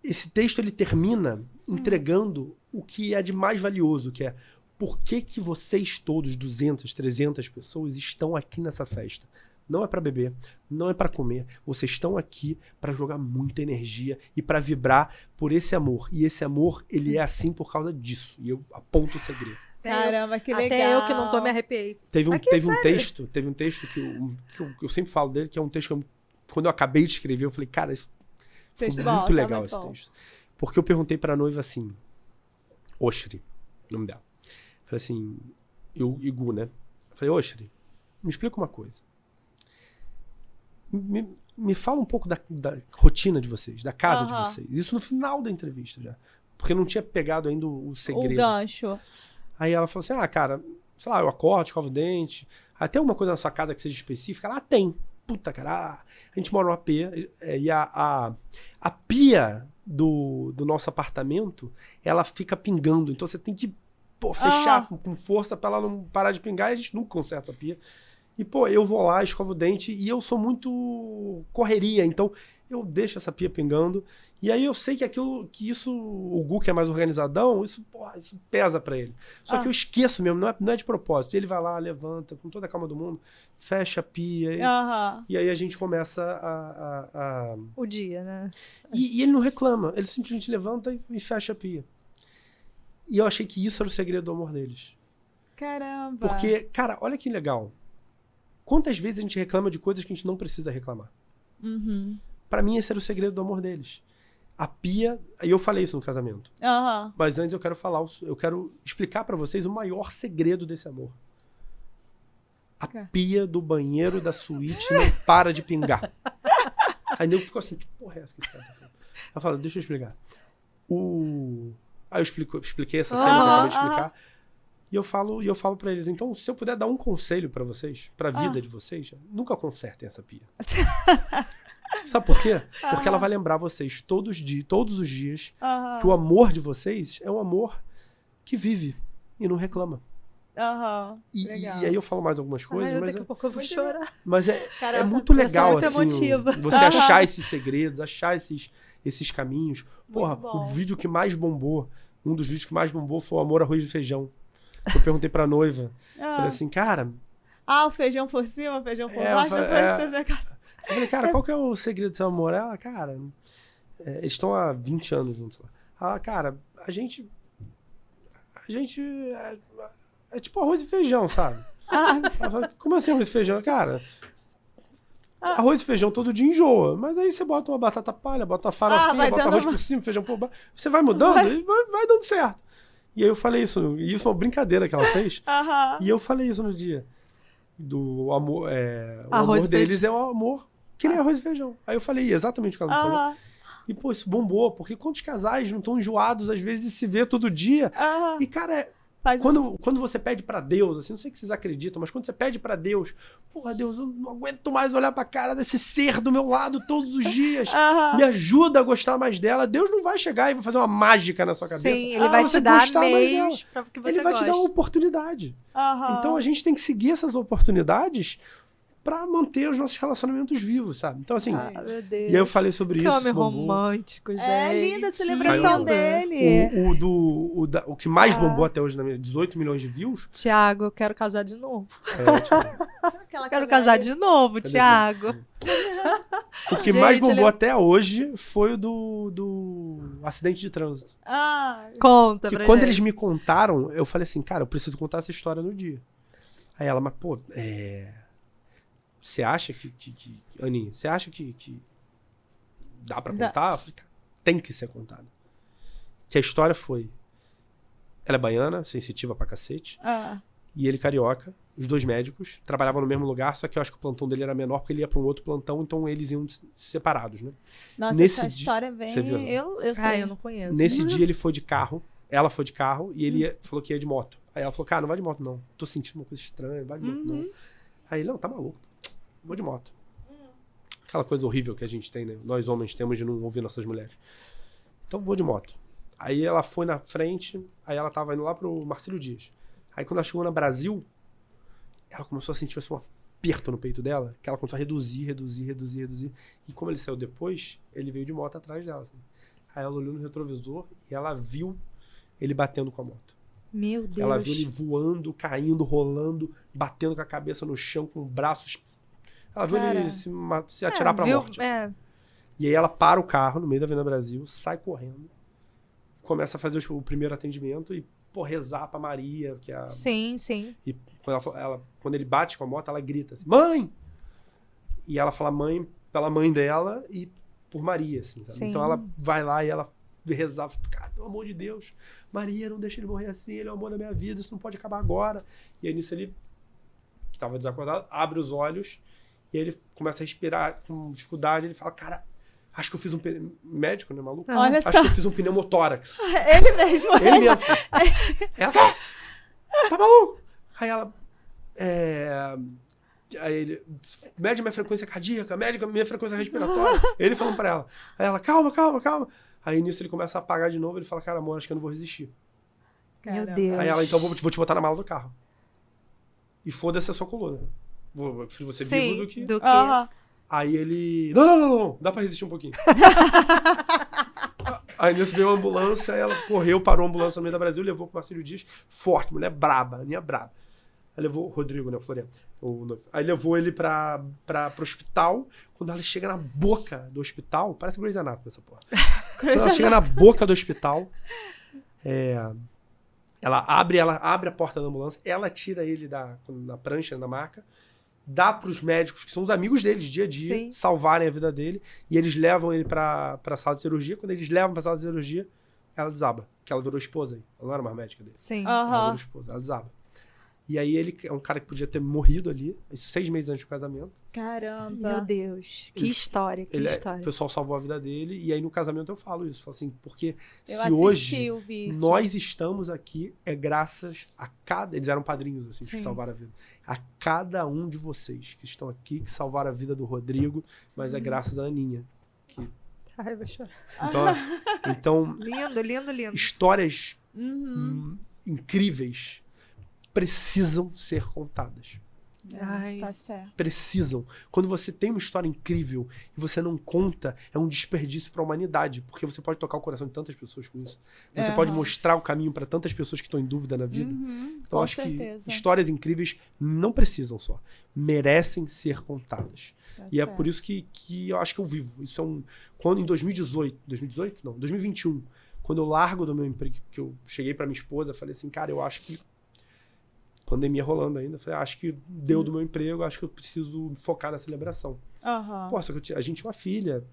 esse texto ele termina entregando o que é de mais valioso, que é por que vocês todos, 200, 300 pessoas, estão aqui nessa festa. Não é pra beber, não é pra comer. Vocês estão aqui pra jogar muita energia e pra vibrar por esse amor. E esse amor, ele é assim por causa disso. E eu aponto o segredo. Caramba, que legal. Até eu que não tô me arrepiei. Teve um texto que eu sempre falo dele, que é um texto que quando eu acabei de escrever, eu falei, cara, isso ficou muito legal esse texto. Porque eu perguntei pra noiva assim, Oshri, o nome dela. Falei assim, Igu, né? Falei, Oshri, me explica uma coisa. Me fala um pouco da rotina de vocês, da casa de vocês. Isso no final da entrevista já. Porque eu não tinha pegado ainda o segredo. O gancho. Aí ela falou assim, cara, sei lá, eu acordo, escovo o dente. Tem alguma coisa na sua casa que seja específica? Ela tem. Puta, cara. A gente mora numa pia. E a pia do nosso apartamento, ela fica pingando. Então você tem que fechar com força pra ela não parar de pingar. E a gente nunca conserta essa pia. E, eu vou lá, escovo o dente, e eu sou muito correria, então eu deixo essa pia pingando, e aí eu sei que isso, o Gu que é mais organizadão, isso pesa pra ele. Só que eu esqueço mesmo, não é de propósito. Ele vai lá, levanta, com toda a calma do mundo, fecha a pia, e aí a gente começa o dia, né? E ele não reclama, ele simplesmente levanta e fecha a pia. E eu achei que isso era o segredo do amor deles. Caramba! Porque, cara, olha que legal. Quantas vezes a gente reclama de coisas que a gente não precisa reclamar? Pra mim, esse era o segredo do amor deles. A pia... E eu falei isso no casamento. Mas antes eu quero explicar pra vocês o maior segredo desse amor. A pia do banheiro da suíte não para de pingar. Aí o nego ficou assim, que porra é essa que esse cara tá falando? Ela falou, deixa eu explicar. Aí eu expliquei essa cena que eu acabei de explicar. E eu falo pra eles, então, se eu puder dar um conselho pra vocês, pra vida de vocês, nunca consertem essa pia. Sabe por quê? Porque ela vai lembrar vocês todos os dias que o amor de vocês é um amor que vive e não reclama. E aí eu falo mais algumas coisas, mas daqui a pouco eu vou chorar. Mas é muito legal, muito assim, emotiva. você achar esses segredos, achar esses caminhos. Porra, o vídeo que mais bombou, um dos vídeos que mais bombou foi o Amor, Arroz e Feijão. Eu perguntei pra noiva, falei assim, cara... o feijão por cima, o feijão por baixo, eu falei, cara, qual que é o segredo do seu amor? Ela, cara, eles estão há 20 anos juntos. Ela, cara, a gente é tipo arroz e feijão, sabe? Ela fala, como assim arroz e feijão? Cara, arroz e feijão todo dia enjoa, mas aí você bota uma batata palha, bota uma farofinha, bota arroz por cima, feijão por baixo, você vai mudando e vai dando certo. E aí eu falei isso, e isso é uma brincadeira que ela fez, e eu falei isso no dia. Do amor, o amor deles é o amor que nem arroz e feijão. Aí eu falei exatamente o que ela me falou. E, pô, isso bombou, porque quantos casais não estão enjoados, às vezes, de se ver todo dia? E, cara, quando você pede pra Deus, assim, não sei que vocês acreditam, mas quando você pede pra Deus, porra, Deus, eu não aguento mais olhar pra cara desse ser do meu lado todos os dias, me ajuda a gostar mais dela. Deus não vai chegar e vai fazer uma mágica na sua cabeça. Sim, ele vai te dar meios pra que você Ele vai te dar uma oportunidade. Então a gente tem que seguir essas oportunidades pra manter os nossos relacionamentos vivos, sabe? Então, assim, meu Deus. E aí eu falei sobre que isso. Homem romântico, gente. É linda a celebração dele. O que mais bombou até hoje na minha 18 milhões de views. Thiago, eu quero casar de novo. Quero casar de novo, Thiago. O que mais bombou até hoje foi o do acidente de trânsito. Conta, que quando eles me contaram, eu falei assim, cara, eu preciso contar essa história no dia. Aí ela, mas pô, você acha Aninha, você acha que dá pra contar? Eu falei, cara, tem que ser contado. Que a história foi, ela é baiana, sensitiva pra cacete, e ele carioca, os dois médicos, trabalhavam no mesmo lugar, só que eu acho que o plantão dele era menor, porque ele ia pra um outro plantão, então eles iam separados, né? Nossa, essa história vem... Eu sei. Eu não conheço. Nesse dia ele foi de carro, ela foi de carro, e ele falou que ia de moto. Aí ela falou, cara, não vai de moto não, tô sentindo uma coisa estranha, vai de moto não. Aí ele, não, tá maluco, vou de moto. Aquela coisa horrível que a gente tem, né? Nós homens temos de não ouvir nossas mulheres. Então vou de moto. Aí ela foi na frente, aí ela tava indo lá pro Marcílio Dias. Aí quando ela chegou na Brasil, ela começou a sentir assim, um aperto no peito dela, que ela começou a reduzir. E como ele saiu depois, ele veio de moto atrás dela. Assim. Aí ela olhou no retrovisor e ela viu ele batendo com a moto. Meu Deus. Ela viu ele voando, caindo, rolando, batendo com a cabeça no chão, com braços... Ela viu ele se atirar pra morte. Assim. E aí ela para o carro no meio da Avenida Brasil, sai correndo, começa a fazer o primeiro atendimento e, pô, rezar pra Maria, que é a... Sim. E quando ele bate com a moto, ela grita assim, mãe! E ela fala mãe pela mãe dela e por Maria, assim, sabe? Então ela vai lá e ela rezava, cara, pelo amor de Deus, Maria, não deixa ele morrer assim, ele é o amor da minha vida, isso não pode acabar agora. E aí nisso ele, que tava desacordado, abre os olhos e aí ele começa a respirar com dificuldade, ele fala, cara, acho que eu fiz um médico, né, maluco? Olha acho só. que eu fiz um pneumotórax. Ele mesmo. Ele mesmo. Ela, tá maluco? Aí ela, aí ele, mede minha frequência cardíaca, mede minha frequência respiratória. Ele falando pra ela. Aí ela, calma. Aí nisso ele começa a apagar de novo, ele fala, cara, amor, acho que eu não vou resistir. Meu Deus. Aí ela, então vou te botar na mala do carro. E foda-se a sua coluna. Vou prefiro você vivo do que... Aí ele... Não, dá pra resistir um pouquinho. Aí nisso veio uma ambulância, ela correu, parou a ambulância no meio da Brasil, levou pro Marcílio Dias, forte, mulher braba, Aninha braba. Aí levou o Rodrigo, né, o Floriano. Aí levou ele pro hospital, quando ela chega na boca do hospital, parece Grey's Anatomy essa porra. Quando ela chega na boca do hospital, ela abre a porta da ambulância, ela tira ele na prancha, na maca, dá pros médicos, que são os amigos dele de dia a dia, salvarem a vida dele, e eles levam ele pra sala de cirurgia. Quando eles levam pra sala de cirurgia, ela desaba, que ela virou esposa aí. Ela não era mais médica dele. Sim. Ela virou esposa, ela desaba. E aí ele é um cara que podia ter morrido ali, isso 6 meses antes do casamento. Caramba. Meu Deus. Que história, que história. O pessoal salvou a vida dele. E aí no casamento eu falo isso. Falo assim, porque Eu se assisti hoje o vídeo. nós estamos aqui, é graças a cada... Eles eram padrinhos, assim, que salvaram a vida. A cada um de vocês que estão aqui, que salvaram a vida do Rodrigo, mas é graças a Aninha. Ai, eu vou chorar. Então Lindo, lindo, lindo. histórias incríveis precisam ser contadas. Ai, Tá certo. Precisam. Quando você tem uma história incrível e você não conta, é um desperdício para a humanidade, porque você pode tocar o coração de tantas pessoas com isso. Você pode mostrar o caminho para tantas pessoas que estão em dúvida na vida. Então com acho certeza. que histórias incríveis não precisam só, merecem ser contadas. Tá E é certo. por isso que eu acho que eu vivo. Isso é quando em 2018, não, 2021, quando eu largo do meu emprego, que eu cheguei para minha esposa, falei assim, cara, eu acho que pandemia rolando ainda, falei, acho que deu do meu emprego, acho que eu preciso focar na celebração. Pô, só que a gente tinha uma filha.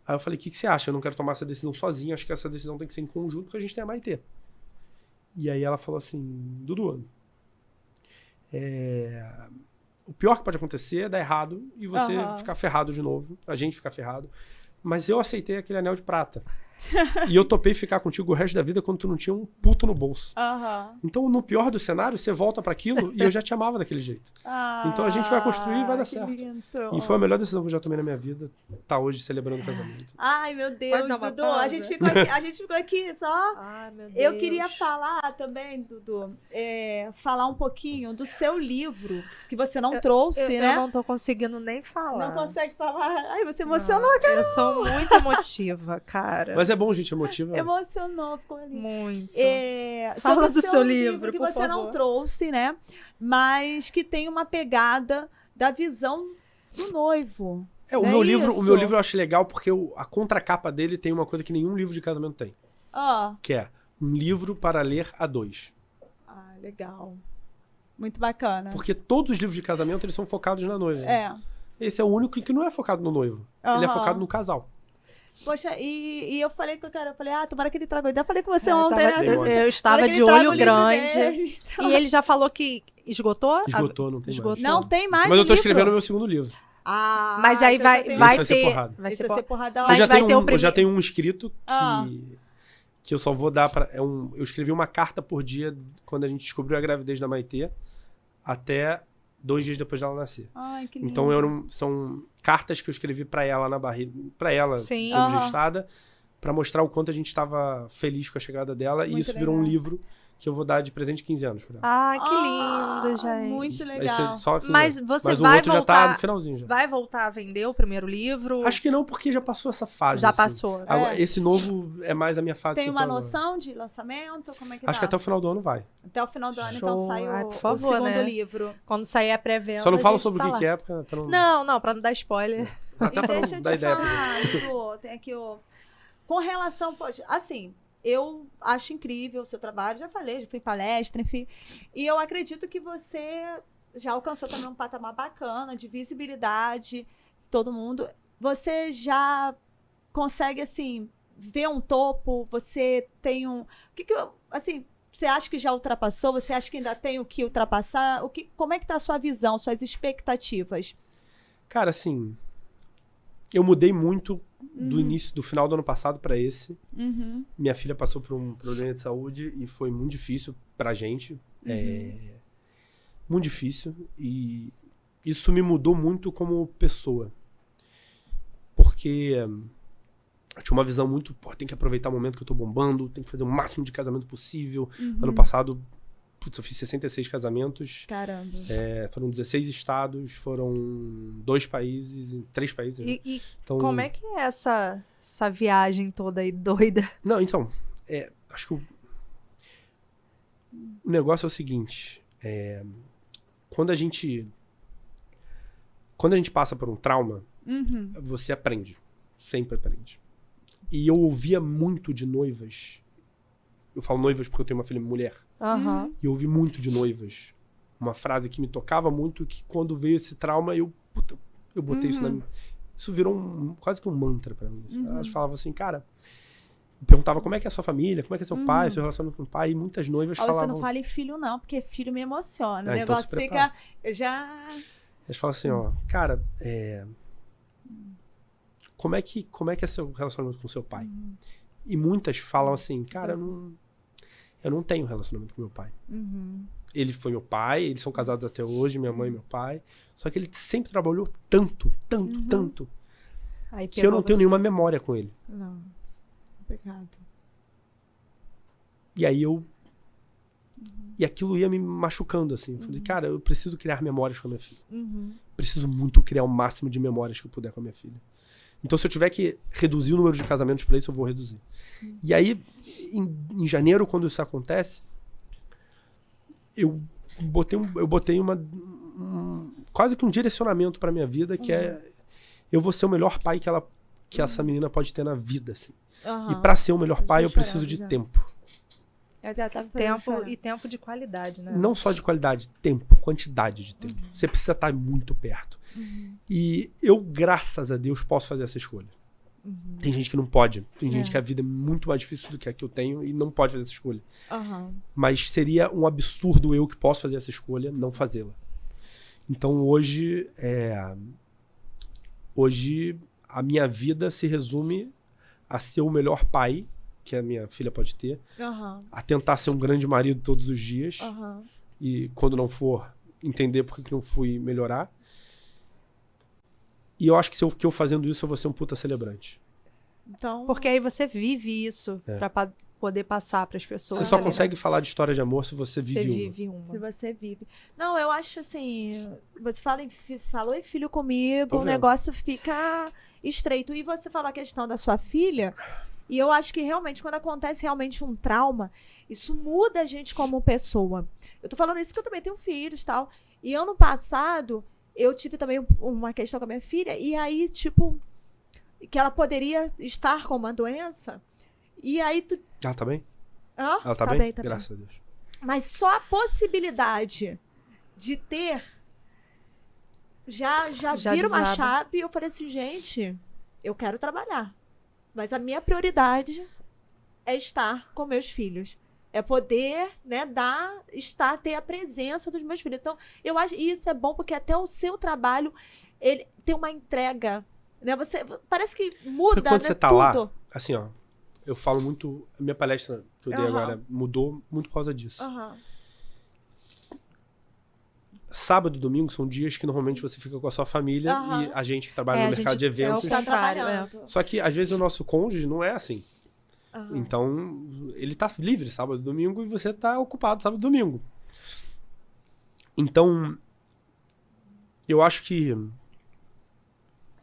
Aí eu falei, o que você acha? Eu não quero tomar essa decisão sozinho, acho que essa decisão tem que ser em conjunto, porque a gente tem a Maitê. E aí ela falou assim, Dudu, o pior que pode acontecer é dar errado e você ficar ferrado de novo, a gente ficar ferrado. Mas eu aceitei aquele anel de prata. E eu topei ficar contigo o resto da vida quando tu não tinha um puto no bolso. Então, no pior do cenário, você volta pra aquilo e eu já te amava daquele jeito. Então a gente vai construir e vai dar certo. Lindo. E foi a melhor decisão que eu já tomei na minha vida, tá hoje celebrando o casamento. Ai, meu Deus, Pode dar uma Dudu. pausa? A gente ficou aqui só. Ai, meu Deus. Eu queria falar também, Dudu, falar um pouquinho do seu livro, que você não trouxe, né? Eu não tô conseguindo nem falar. Não consegue falar. Ai, você emocionou, Não, eu sou muito emotiva, cara. Mas é bom, gente, emotiva. Emocionou, ficou ali. Muito. Sobre Fala o do seu livro, que por você não favor. trouxe, né? Mas que tem uma pegada da visão do noivo. O É meu livro eu acho legal porque a contracapa dele tem uma coisa que nenhum livro de casamento tem. Que é um livro para ler a dois. Legal. Muito bacana. Porque todos os livros de casamento, eles são focados na noiva. Esse é o único que não é focado no noivo. Ele é focado no casal. Poxa, e eu falei com o cara, eu falei, tomara que ele traga o livro. Eu falei com você ontem, né? Eu estava Tomara que de ele traga o olho livro grande. dele. E ele já falou que esgotou? Esgotou, não tem mais. Não tem mais Mas eu tô livro? escrevendo o meu segundo livro. Mas aí então vai tem- vai ser ter... porrada. Vai Esse ser vai ser porrada. porradão. Mas Eu vai ter o já primeiro. tenho um escrito que eu só vou dar pra... eu escrevi uma carta por dia quando a gente descobriu a gravidez da Maitê, até 2 dias depois dela nascer. Ai, que lindo. Então são cartas que eu escrevi pra ela na barriga, pra ela Sim. sendo gestada, pra mostrar o quanto a gente estava feliz com a chegada dela. Muito e isso virou um legal. livro que eu vou dar de presente de 15 anos pra ela. Ai, que lindo, gente. Muito Vai legal. ser só 15 Mas anos. você Mas vai o outro já tá voltar- no finalzinho já. Vai voltar a vender o primeiro livro? Acho que não, porque já passou essa fase. Já assim. passou. Agora, esse novo é mais a minha fase. Tem que eu uma tô agora. noção de lançamento? Como é que Acho que até o final do ano vai. Até o final do ano, Show. então sai Ai, o, por favor, o segundo né? livro. Quando sair a pré-venda, Só não a falo gente sobre tá o lá. que é, pra não... Não, pra não dar spoiler. Até E pra deixa não eu dar te ideia. falar, Dudu, tem aqui o... Com relação... Assim, eu acho incrível o seu trabalho, já falei, já fui em palestra, enfim. E eu acredito que você já alcançou também um patamar bacana de visibilidade, todo mundo. Você já consegue, assim, ver um topo? Você tem um... assim, você acha que já ultrapassou? Você acha que ainda tem o que ultrapassar? Como é que tá a sua visão, suas expectativas? Cara, assim... Eu mudei muito do final do ano passado pra esse. Minha filha passou por um problema de saúde e foi muito difícil pra gente. Muito difícil. E isso me mudou muito como pessoa. Porque eu tinha uma visão muito... tem que aproveitar o momento que eu tô bombando, tem que fazer o máximo de casamento possível. Ano passado, eu fiz 66 casamentos. Caramba. Foram 16 estados, foram 2 países, 3 países. né? E Então, como é que é essa viagem toda aí doida? Não, então, acho que o negócio é o seguinte, quando a gente passa por um trauma, você aprende, sempre aprende. E eu ouvia muito de noivas, eu falo noivas porque eu tenho uma filha mulher, e eu ouvi muito de noivas, uma frase que me tocava muito, que quando veio esse trauma, eu botei isso na minha... Isso virou quase que um mantra pra mim. Assim. Elas falavam assim, cara, perguntava como é que é a sua família, como é que é seu pai, seu relacionamento com o pai, e muitas noivas falavam... Você não fala em filho não, porque filho me emociona. O então negócio fica... Eu já... Eles falam assim, ó, cara, como é que é seu relacionamento com seu pai? E muitas falam assim, cara, eu não tenho relacionamento com meu pai. Ele foi meu pai, eles são casados até hoje, minha mãe e meu pai. Só que ele sempre trabalhou tanto, que eu não tenho nenhuma memória com ele. Não, obrigado. E aí E aquilo ia me machucando, assim. Eu falei, cara, eu preciso criar memórias com a minha filha. Preciso muito criar o máximo de memórias que eu puder com a minha filha. Então, se eu tiver que reduzir o número de casamentos para isso, eu vou reduzir. E aí, em janeiro, quando isso acontece, eu botei quase que um direcionamento para minha vida, que é eu vou ser o melhor pai que essa menina pode ter na vida, assim. E para ser o melhor pai, eu preciso de tempo. Tempo de qualidade, né? Não só de qualidade, tempo, quantidade de tempo. Você precisa estar muito perto. E eu, graças a Deus, posso fazer essa escolha. Tem gente que não pode. Tem gente que a vida é muito mais difícil do que a que eu tenho e não pode fazer essa escolha. Mas seria um absurdo eu que posso fazer essa escolha não fazê-la. Então hoje a minha vida se resume a ser o melhor pai que a minha filha pode ter, a tentar ser um grande marido todos os dias, e quando não for, entender por que não fui melhorar. E eu acho que eu fazendo isso, eu vou ser um puta celebrante. Então, porque aí você vive isso pra poder passar pras pessoas. Você só consegue falar de história de amor se você vive uma. Se você vive. Não, eu acho assim, você falou em filho comigo, o negócio fica estreito. E você falou a questão da sua filha, e eu acho que realmente, quando acontece realmente um trauma, isso muda a gente como pessoa. Eu tô falando isso porque eu também tenho filhos e tal. E ano passado, eu tive também uma questão com a minha filha, e aí, tipo, que ela poderia estar com uma doença, e aí tu... Ela tá bem? Ela tá bem? Graças a Deus. Mas só a possibilidade de ter já vira uma chave, e eu falei assim, gente, eu quero trabalhar. Mas a minha prioridade é estar com meus filhos. É poder, né, ter a presença dos meus filhos. Então, eu acho que isso é bom, porque até o seu trabalho, ele tem uma entrega, né? Parece que muda, quando né, você tá tudo. Lá, assim, ó, eu falo muito, a minha palestra que eu dei agora mudou muito por causa disso. Sábado e domingo são dias que normalmente você fica com a sua família e a gente que trabalha no mercado de eventos. Está trabalhando. Só que às vezes o nosso cônjuge não é assim. Então, ele tá livre sábado e domingo e você tá ocupado sábado e domingo. Então, eu acho que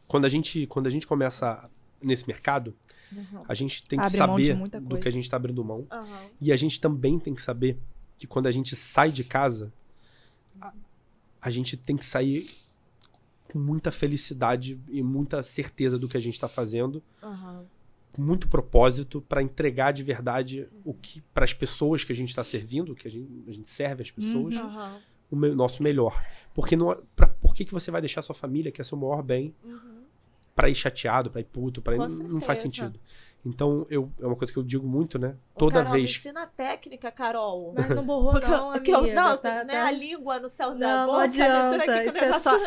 quando a gente começa nesse mercado, a gente tem que saber do que a gente tá abrindo mão. E a gente também tem que saber que quando a gente sai de casa, a gente tem que sair com muita felicidade e muita certeza do que a gente tá fazendo. Com muito propósito para entregar de verdade o que para as pessoas que a gente está servindo, que a gente serve as pessoas, o nosso melhor. Porque por que você vai deixar a sua família, que é seu maior bem, para ir chateado, para ir puto, não faz sentido. Então, é uma coisa que eu digo muito, né? Toda Carol, vez... Me ensina a técnica, Carol. Mas não borrou não, amiga. A língua no céu da não, boca. não adianta.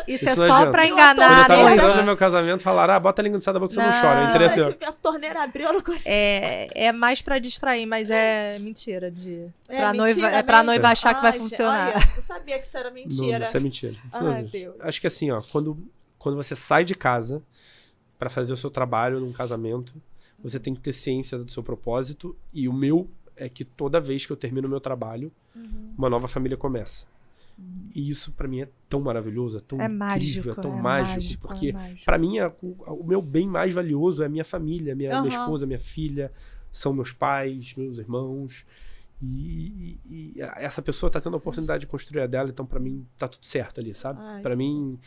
Isso é não só adianta. pra enganar. Quando eu tava entrando no meu casamento, falaram, bota a língua no céu da boca que você não chora. Eu entrei assim, ó. A torneira abriu, eu não consigo. É mais pra distrair, mas é mentira. Pra noiva achar que vai funcionar. Olha, eu sabia que isso era mentira. Não, isso é mentira. Deus. Acho que assim, ó, quando você sai de casa pra fazer o seu trabalho num casamento, você tem que ter ciência do seu propósito, e o meu é que toda vez que eu termino o meu trabalho, uma nova família começa. E isso pra mim é tão maravilhoso, é tão incrível, é tão mágico, porque pra mim o meu bem mais valioso é a minha família, minha esposa, minha filha, são meus pais, meus irmãos, e essa pessoa tá tendo a oportunidade de construir a dela, então pra mim tá tudo certo ali, sabe? Pra mim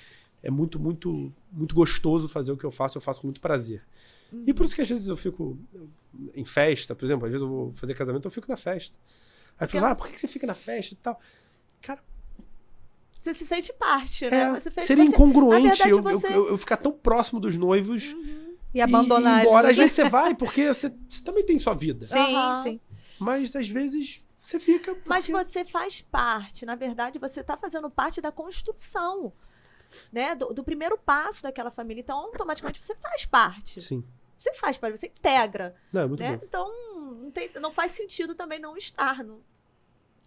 é muito, muito, muito gostoso fazer o que eu faço com muito prazer. E por isso que às vezes eu fico em festa, por exemplo, às vezes eu vou fazer casamento, eu fico na festa. Aí por que você fica na festa e tal? Cara, você se sente parte, né? Seria incongruente eu ficar tão próximo dos noivos E abandonar e embora, ele. às vezes você vai, porque você também tem sua vida. Sim, Aham. sim. Mas às vezes você fica. Mas porque- você faz parte, na verdade, você está fazendo parte da construção, né? Do primeiro passo daquela família. Então, automaticamente, você faz parte. Sim. Você faz parte, você integra, Não, é muito né? bom. Então, não faz sentido também não estar,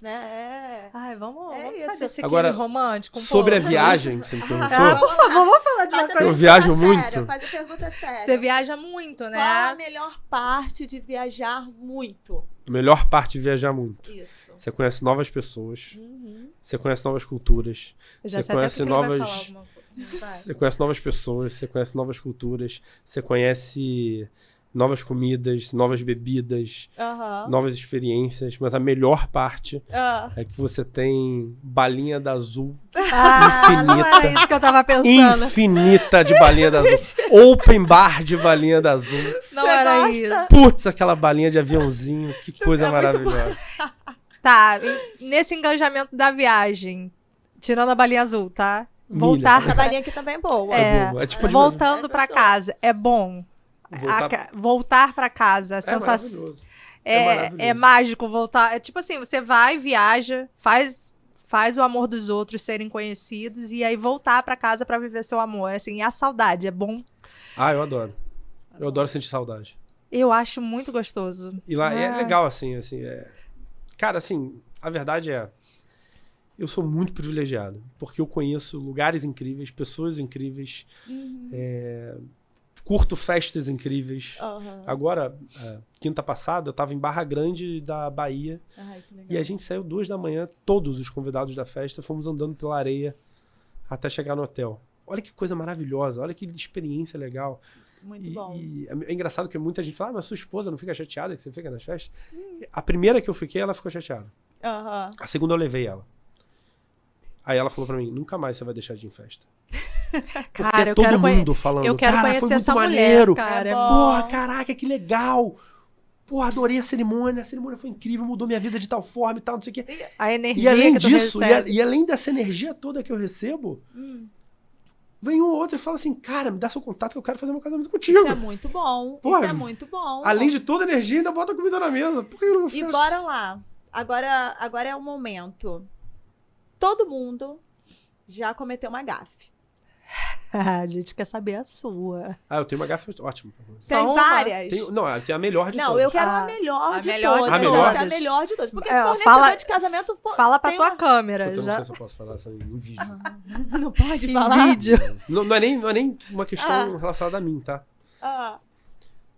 né? Ai, vamos isso. sair desse Agora, clima romântico. sobre a pouco. viagem, que você me Ah, perguntou. por favor, vamos falar de uma Faz a coisa. Eu viajo pergunta muito. séria, faz a pergunta séria. Você viaja muito, né? Qual a melhor parte de viajar muito? A melhor parte de viajar muito. Isso. Você conhece novas pessoas, Uhum. você conhece novas culturas, Eu já Você sei até o que conhece ele vai novas- falar alguma coisa. Vai. você conhece novas pessoas, você conhece novas culturas, você conhece novas comidas, novas bebidas, Aham. novas experiências, mas a melhor parte Ah. é que você tem balinha da Azul, Não era isso que eu tava pensando. infinita de balinha da Azul, open bar de balinha da Azul. Não Você era gosta? isso. Putz, aquela balinha de aviãozinho, que coisa É muito maravilhosa. Tá, e nesse engajamento da viagem, tirando a balinha azul, tá? Voltar, Essa balinha aqui também é boa. É, boa. É tipo voltando É pra gostoso. casa, é bom. Voltar pra casa, a É sensação. maravilhoso. É mágico voltar. É tipo assim, você vai, viaja, faz o amor dos outros serem conhecidos e aí voltar pra casa pra viver seu amor. Assim, e a saudade é bom. Ah, eu adoro. Eu adoro sentir saudade. Eu acho muito gostoso. E lá é Ah. legal, assim, Cara, assim, a verdade é... Eu sou muito privilegiado, porque eu conheço lugares incríveis, pessoas incríveis, curto festas incríveis. Aham. Agora, quinta passada, eu tava em Barra Grande da Bahia, Ai, que legal. e a gente saiu 2 da manhã, todos os convidados da festa, fomos andando pela areia até chegar no hotel. Olha que coisa maravilhosa, olha que experiência legal. Muito bom. E é engraçado que muita gente fala, mas sua esposa não fica chateada que você fica nas festas? A primeira que eu fiquei, ela ficou chateada. Aham. A segunda eu levei ela. Aí ela falou pra mim, nunca mais você vai deixar de ir em festa. Porque Cara, eu todo quero mundo falando, eu quero cara, conhecer foi muito essa maneiro. mulher, cara. É bom. Porra, caraca, que legal. Porra, adorei a cerimônia foi incrível, mudou minha vida de tal forma e tal, não sei o quê. A E energia além que tu disso, recebe. e além dessa energia toda que eu recebo, vem um ou outro e fala assim, cara, me dá seu contato que eu quero fazer meu casamento contigo. Isso é muito bom. Porra, Isso é muito bom. Além de toda a energia, ainda bota comida na mesa. Por que eu não vou E ficar... bora lá. Agora é o momento. Todo mundo já cometeu uma gafe. A gente quer saber a sua. Ah, eu tenho uma gafe ótima. Só Tem uma? várias. Não, é a melhor de Não, todas. eu quero Ah, a melhor a de melhor de todas. A melhor? Essa é a melhor de todas. Porque É, fornecedor fala- de casamento... pô, Fala pra tem tua uma- câmera. Eu não Já... sei se eu posso falar isso em vídeo. Não pode Em falar? vídeo. Não é nem uma questão relacionada a mim, tá? Ah,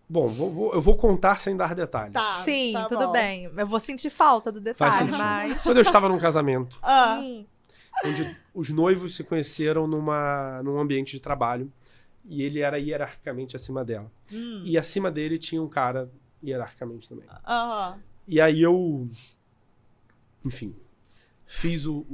Bom, eu vou contar sem dar detalhes. tá. Sim, tá tudo bom. bem. Eu vou sentir falta do Faz detalhe, sentido. mas... Quando eu estava num casamento, Ah, onde os noivos se conheceram num ambiente de trabalho, e ele era hierarquicamente acima dela. E acima dele tinha um cara hierarquicamente também. aham. E aí eu, enfim, fiz o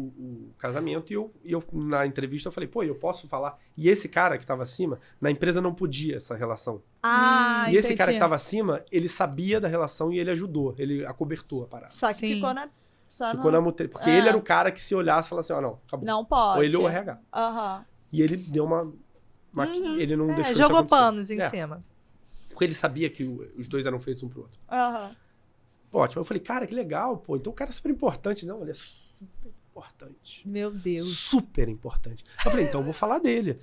casamento e eu na entrevista eu falei, pô, eu posso falar? E esse cara que estava acima, na empresa não podia essa relação. Ah, E esse entendi. cara que estava acima, ele sabia da relação e ele ajudou, ele acobertou a parada. Só que Sim. ficou na... Só Ficou na mute... Porque ele era o cara que se olhasse e falasse assim, não, acabou. Não pode. Ou ele ou o RH. Aham. E ele deu ele não deixou isso Jogou acontecer. panos em cima. Porque ele sabia que os dois eram feitos um pro outro. Aham. Ótimo. Eu falei, cara, que legal, pô. Então o cara é super importante. Não, ele é super importante. Meu Deus. Super importante. Eu falei, então eu vou falar dele.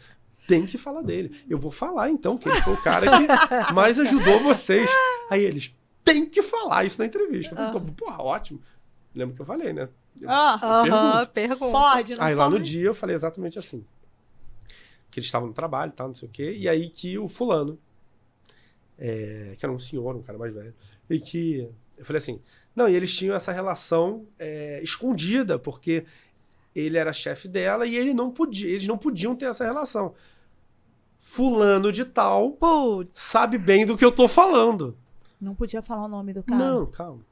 Tem que falar dele. Eu vou falar, então, que ele foi o cara que mais ajudou vocês. Aí eles, tem que falar isso na entrevista. Eu falei, então, porra, ótimo. Lembra que eu falei, né? Ah, Aham, pergunta. pode, não Aí lá no pode? dia eu falei exatamente assim. Que eles estavam no trabalho e tal, não sei o quê. E aí que o fulano, que era um senhor, um cara mais velho, e que eu falei assim, não, e eles tinham essa relação escondida, porque ele era chefe dela e eles não podiam ter essa relação. Fulano de tal Putz. sabe bem do que eu tô falando. Não podia falar o nome do cara. Não, calma.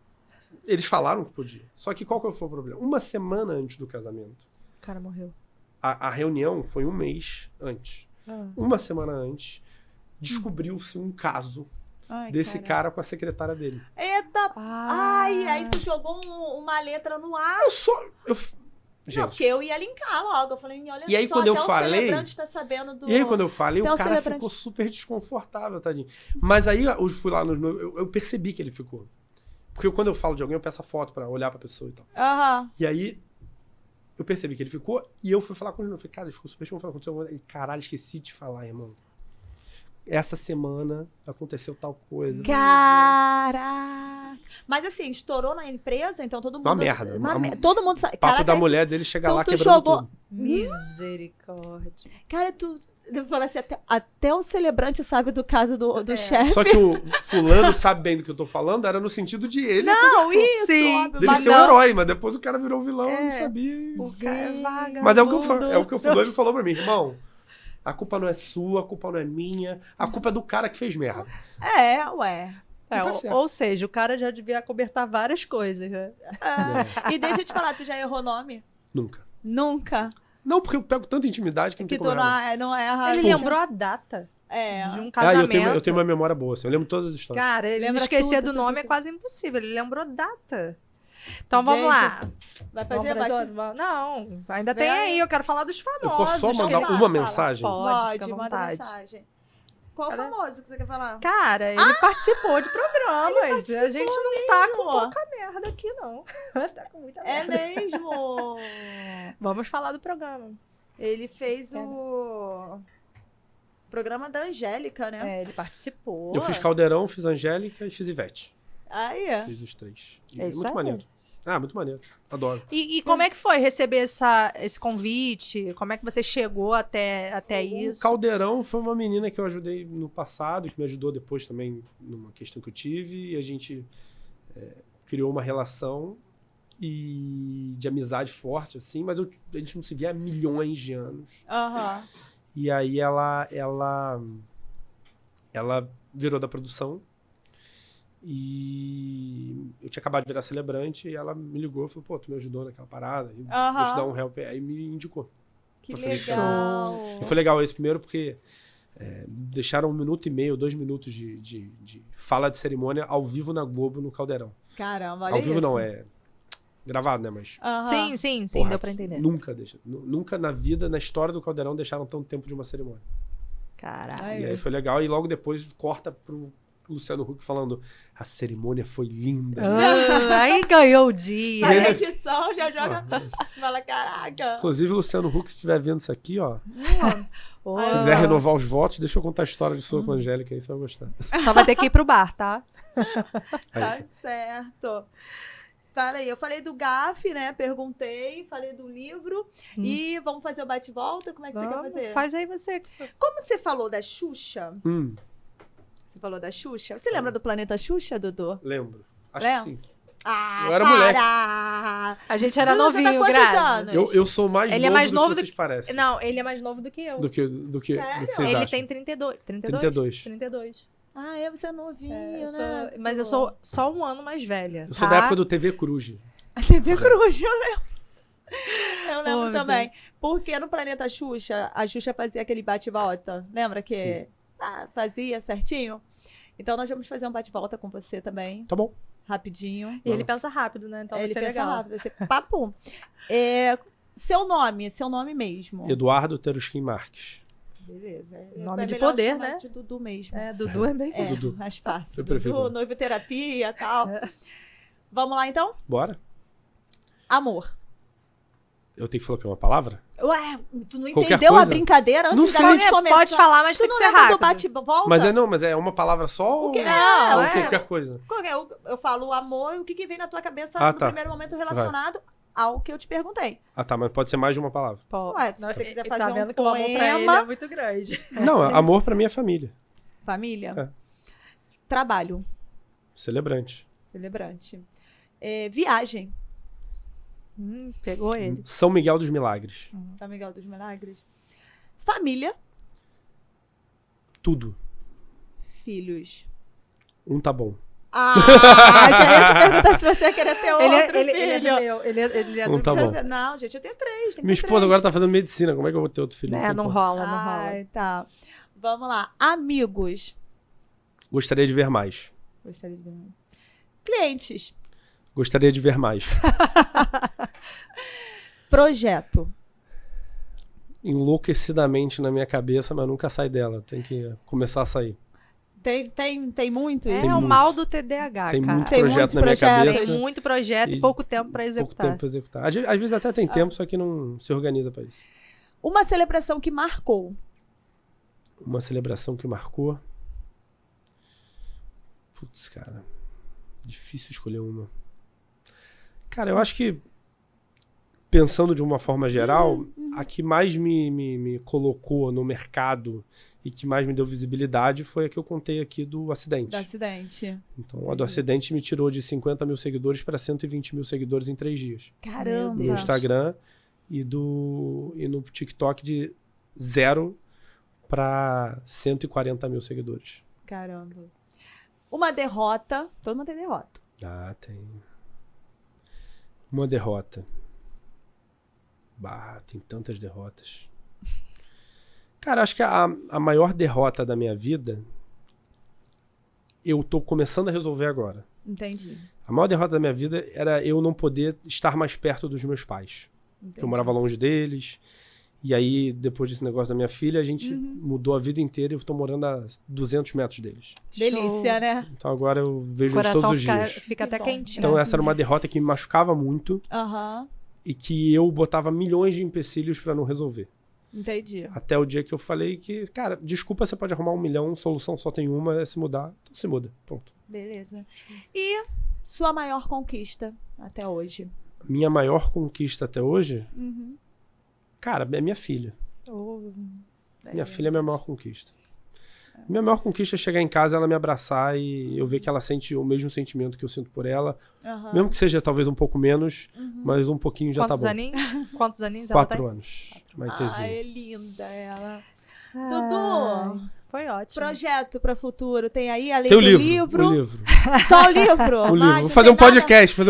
Eles falaram que podia. Só que qual que foi o problema? Uma semana antes do casamento, O cara morreu. a reunião foi um mês antes. Ah. Uma semana antes, descobriu-se um caso Ai, desse cara com a secretária dele. Eita! Ah. Ai, aí tu jogou uma letra no ar. Gente. Não, porque eu ia linkar logo. Eu falei, olha E aí, só, quando eu até falei- o celebrante tá sabendo do... E aí, quando eu falei, Então, o cara celebrante. ficou super desconfortável, tadinho. Mas aí, eu fui lá nos noivos, eu percebi que ele ficou. Porque quando eu falo de alguém, eu peço a foto pra olhar pra pessoa e tal. Aham. E aí, eu percebi que ele ficou, e eu fui falar com ele. Eu falei, cara, ele ficou super desconfortável. Aconteceu alguma coisa. Ele, caralho, esqueci de falar, irmão. Essa semana aconteceu tal coisa. Caraca! Mas assim, estourou na empresa, então todo mundo... Uma merda. Todo mundo sabe. O papo Caraca, da mulher dele chegar então lá tu quebrando jogou- tudo. Misericórdia. Cara, eu falei assim, até o celebrante sabe do caso do chefe. Só que o fulano sabe bem do que eu tô falando, era no sentido de ele. Não, isso, Sim. óbvio, Dele mas ser não. um herói, mas depois o cara virou vilão, eu não É. sabia. O cara é vagabundo. Mas é o que o fulano falou pra mim, irmão. A culpa não é sua, a culpa não é minha, a culpa é do cara que fez merda. É, ué. É, Tá certo. ou seja, o cara já devia acobertar várias coisas, né? É. E deixa eu te falar, tu já errou nome? Nunca. Nunca. Não, porque eu pego tanta intimidade que não Que tem como tu errar. não erra. Ele lembrou a data É. de um Ah, casamento. eu tenho uma memória boa, assim, eu lembro todas as histórias. Cara, ele Lembra esquecer tudo, do nome tudo. é quase impossível. Ele lembrou data. Então vamos Gente, lá. Vai Vamos fazer pra bate... outro? Não, ainda Vem tem aí. aí. Eu quero falar dos famosos. Eu posso só mandar fala, uma fala. mensagem? Pode, fica à manda vontade. mensagem. Qual Cara- famoso que você quer falar? Cara, ele participou de programas. A gente não tá com mesmo. pouca merda aqui, não. Tá com muita É merda. mesmo. Vamos falar do programa. Ele fez o programa da Angélica, né? É, ele participou. Eu fiz Caldeirão, fiz Angélica e fiz Ivete. Aí. Fiz os três. E É isso muito aí. maneiro. Ah, muito maneiro. Adoro. E como é que foi receber esse convite? Como é que você chegou até isso? O Caldeirão foi uma menina que eu ajudei no passado, que me ajudou depois também numa questão que eu tive. E a gente criou uma relação de amizade forte, assim. Mas a gente não se via há milhões de anos. Aham. E aí ela virou da produção. E eu tinha acabado de virar celebrante e ela me ligou e falou, pô, tu me ajudou naquela parada, vou te dar um help. Aí me indicou. Que Eu falei, legal. E foi legal esse primeiro porque deixaram 1 minuto e meio, 2 minutos de fala de cerimônia ao vivo na Globo, no Caldeirão. Caramba, olha Ao vivo isso. não, é gravado, né? Mas Aham. Sim, porra, deu pra entender. nunca na vida, na história do Caldeirão, deixaram tanto tempo de uma cerimônia. Caralho. Ai, E aí foi legal. E logo depois corta pro Luciano Huck falando a cerimônia foi linda. Aí ganhou o dia. Faz a edição, já joga. Fala, caraca. Inclusive, Luciano Huck, se estiver vendo isso aqui, ó, Ô, se quiser renovar os votos, deixa eu contar a história de sua com a Angélica, aí você vai gostar. Só vai ter que ir pro bar, tá? Tá Aí, certo. Fala aí, eu falei do GAF, né? Perguntei, falei do livro. E vamos fazer o bate-volta? Como é que você quer Vamos, fazer? faz aí você. Que... Como você falou da Xuxa? Você falou da Xuxa? Você lembra do Planeta Xuxa, Dudu? lembro. Acho Lembra? que sim. Ah, Eu era para! A gente era Dudu, você tá novinho, quantos Grazi. anos? Eu sou mais Ele é novo mais do novo que do vocês parecem. Não, ele é mais novo do que eu. Do que Sério? vocês Ele acham. tem 32. 32. 32. Ah, você é novinho, É, eu né? sou- mas eu sou só um ano mais velha. Eu sou tá? da época do TV Cruz. A TV Cruz, eu lembro. Eu lembro Oh, meu também. Porque no Planeta Xuxa, a Xuxa fazia aquele bate-volta. Lembra que fazia certinho? Então nós vamos fazer um bate-volta com você também, Tá bom. rapidinho. E ele pensa rápido, né? Então Ele vai ser pensa legal. rápido, vai ser papo. Seu nome mesmo. Eduardo Terusquim Marques. Beleza. Nome de melhor poder, chamar né? De Dudu mesmo. É, Dudu é bem. É, Dudu. mais fácil. Eu prefiro. Dudu, noivoterapia e tal. Vamos lá, então? Bora? Amor. Eu tenho que falar que é uma palavra? Ué, tu não Qualquer entendeu a coisa? brincadeira Não antes da sei. gente começar? Pode falar, mas Tu tem que não ser lembra do rápido. bate-volta? Mas é uma palavra só ou, O quê? Não, ou é. qualquer coisa? Eu falo amor e o que vem na tua cabeça Ah, no tá. primeiro momento relacionado ao que eu te perguntei. Ah, tá, mas pode ser mais de uma palavra. Ué, se você quiser fazer tá um vendo que o amor pra ele poema- é muito grande. Não, amor pra mim é família. Família? É. Trabalho. Celebrante. Celebrante. Viagem. Pegou ele. São Miguel dos Milagres. São Miguel dos Milagres. Família. Tudo. Filhos. Um tá bom. Ah, já ia te perguntar se você ia querer ter outro Ele filho. é do meu. Ele é Um do tá meu. bom. Não, gente, eu tenho 3. Minha esposa agora tá fazendo medicina. Como é que eu vou ter outro filho? É, tem não como. rola, não rola. Ai, tá. Vamos lá. Amigos. Gostaria de ver mais. Gostaria de ver. Clientes. Gostaria de ver mais. Projeto. Enlouquecidamente na minha cabeça, mas nunca sai dela. Tem que começar a sair. Tem muito É isso? o muito. mal do TDAH, Tem cara. muito Tem projeto muito na minha projeto. cabeça. Tem muito projeto e pouco tempo pra Pouco executar. tempo pra executar. Às vezes até tem tempo, só que não se organiza pra isso. Uma celebração que marcou. Uma celebração que marcou. Putz, cara. Difícil escolher uma. Cara, eu acho que, pensando de uma forma geral, a que mais me colocou no mercado e que mais me deu visibilidade foi a que eu contei aqui do acidente. Do acidente. Então, a do acidente me tirou de 50 mil seguidores para 120 mil seguidores em 3 dias. Caramba. No Instagram e no TikTok de 0 para 140 mil seguidores. Caramba. Uma derrota. Todo mundo tem derrota. Ah, tem. Uma derrota. Bah, tem tantas derrotas. Cara, acho que a maior derrota da minha vida eu tô começando a resolver agora. Entendi. A maior derrota da minha vida era eu não poder estar mais perto dos meus pais. Entendi. Eu morava longe deles. E aí, depois desse negócio da minha filha, a gente mudou a vida inteira e eu tô morando a 200 metros deles. Delícia, Show. né? Então agora eu O vejo eles coração todos os fica, dias. fica até bom. quentinho. Então essa era uma derrota que me machucava muito Aham. e que eu botava milhões de empecilhos pra não resolver. Entendi. Até o dia que eu falei que, cara, desculpa, você pode arrumar 1 milhão, solução só tem uma, é se mudar. Então se muda, pronto. Beleza. E sua maior conquista até hoje? Minha maior conquista até hoje, Uhum. cara, é minha filha. Oh, Minha filha é a minha maior conquista. Minha maior conquista é chegar em casa, ela me abraçar e eu ver que ela sente o mesmo sentimento que eu sinto por ela. Aham. Mesmo que seja talvez um pouco menos, mas um pouquinho já quantos tá bom. aninhos? Quantos aninhos ela 4 tem? anos. Uma Ah, ETzinha. é linda ela. Ai, Dudu, foi ótimo. projeto para futuro. Tem aí, além Tem o do livro. livro. Só o livro? O livro. Mas Vou não fazer um tem nada? podcast, Uhul,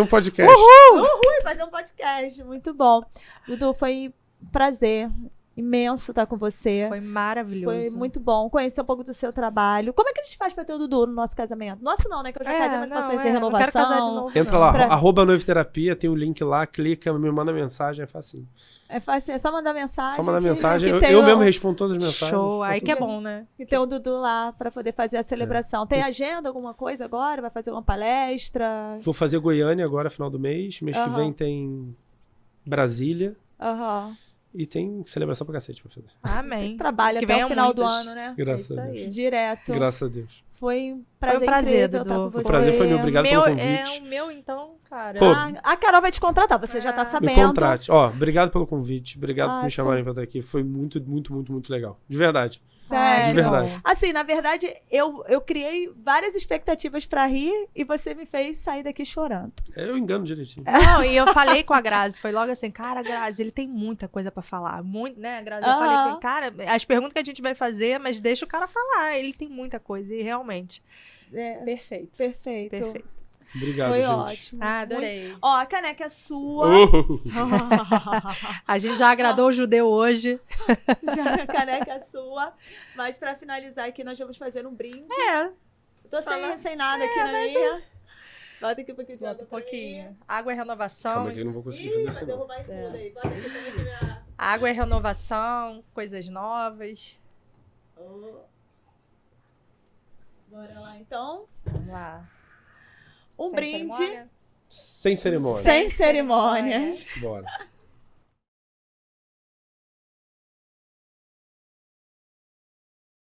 fazer um podcast. Muito bom. Dudu, foi um prazer imenso estar com você. Foi maravilhoso. Foi muito bom conhecer um pouco do seu trabalho. Como é que a gente faz pra ter o Dudu no nosso casamento? Nosso não, né? Que eu já casei, mas passou essa renovação. Não quero casar de novo. Entra não. lá, Pra- @noivoterapia, tem o link lá, clica, me manda mensagem, é facinho. É fácil, é só mandar mensagem. Só mandar que- mensagem, que tem eu o- mesmo respondo todas as mensagens. Show. Tá Aí tudo que é certo. bom, né? Que tem o Dudu lá pra poder fazer a celebração. Tem agenda, alguma coisa agora? Vai fazer uma palestra? Vou fazer Goiânia agora, final do mês. Mês que Aham. vem tem Brasília. Aham. E tem celebração pra cacete pra fazer. Amém. Trabalha Que até o venham final do muitas. ano, né? Graças isso a aí. Deus. Direto. Graças a Deus. Foi um Foi um prazer prazer, incrível estar com Dudu. você. O prazer foi meu, obrigado meu, pelo convite. É o meu, então, cara. Pô, A Carol vai te contratar, você já tá Me sabendo. contrate. Ó, obrigado pelo convite. Obrigado por Ai, me chamarem pra estar aqui. Foi muito, muito, muito, muito legal. De verdade. Sério. De verdade. Assim, na verdade, eu criei várias expectativas pra rir e você me fez sair daqui chorando. Eu engano direitinho. Não, e eu falei com a Grazi, foi logo assim, cara, Grazi, ele tem muita coisa pra falar, muito, né, Grazi? Eu falei com ele, cara, as perguntas que a gente vai fazer, mas deixa o cara falar, ele tem muita coisa, e realmente, É, perfeito. perfeito. Perfeito. Obrigado, Foi gente. ótimo. Ah, adorei. Muito- Ó, a caneca é sua. A gente já agradou o judeu hoje. Já a caneca é sua. Mas pra finalizar aqui, nós vamos fazer um brinde. É, Eu tô Fala. sem nada aqui na minha. Bota aqui um pouquinho de bota água um pra pouquinho. mim. Água é renovação. Calma que eu não vou conseguir Ih, fazer vai isso não. derrubar tudo aí. Bota aqui pra mim minha... Água é renovação, coisas novas. Oh. Bora lá, então. Vamos lá. Um Sem brinde cerimônia? Sem cerimônia. sem cerimônias. Bora.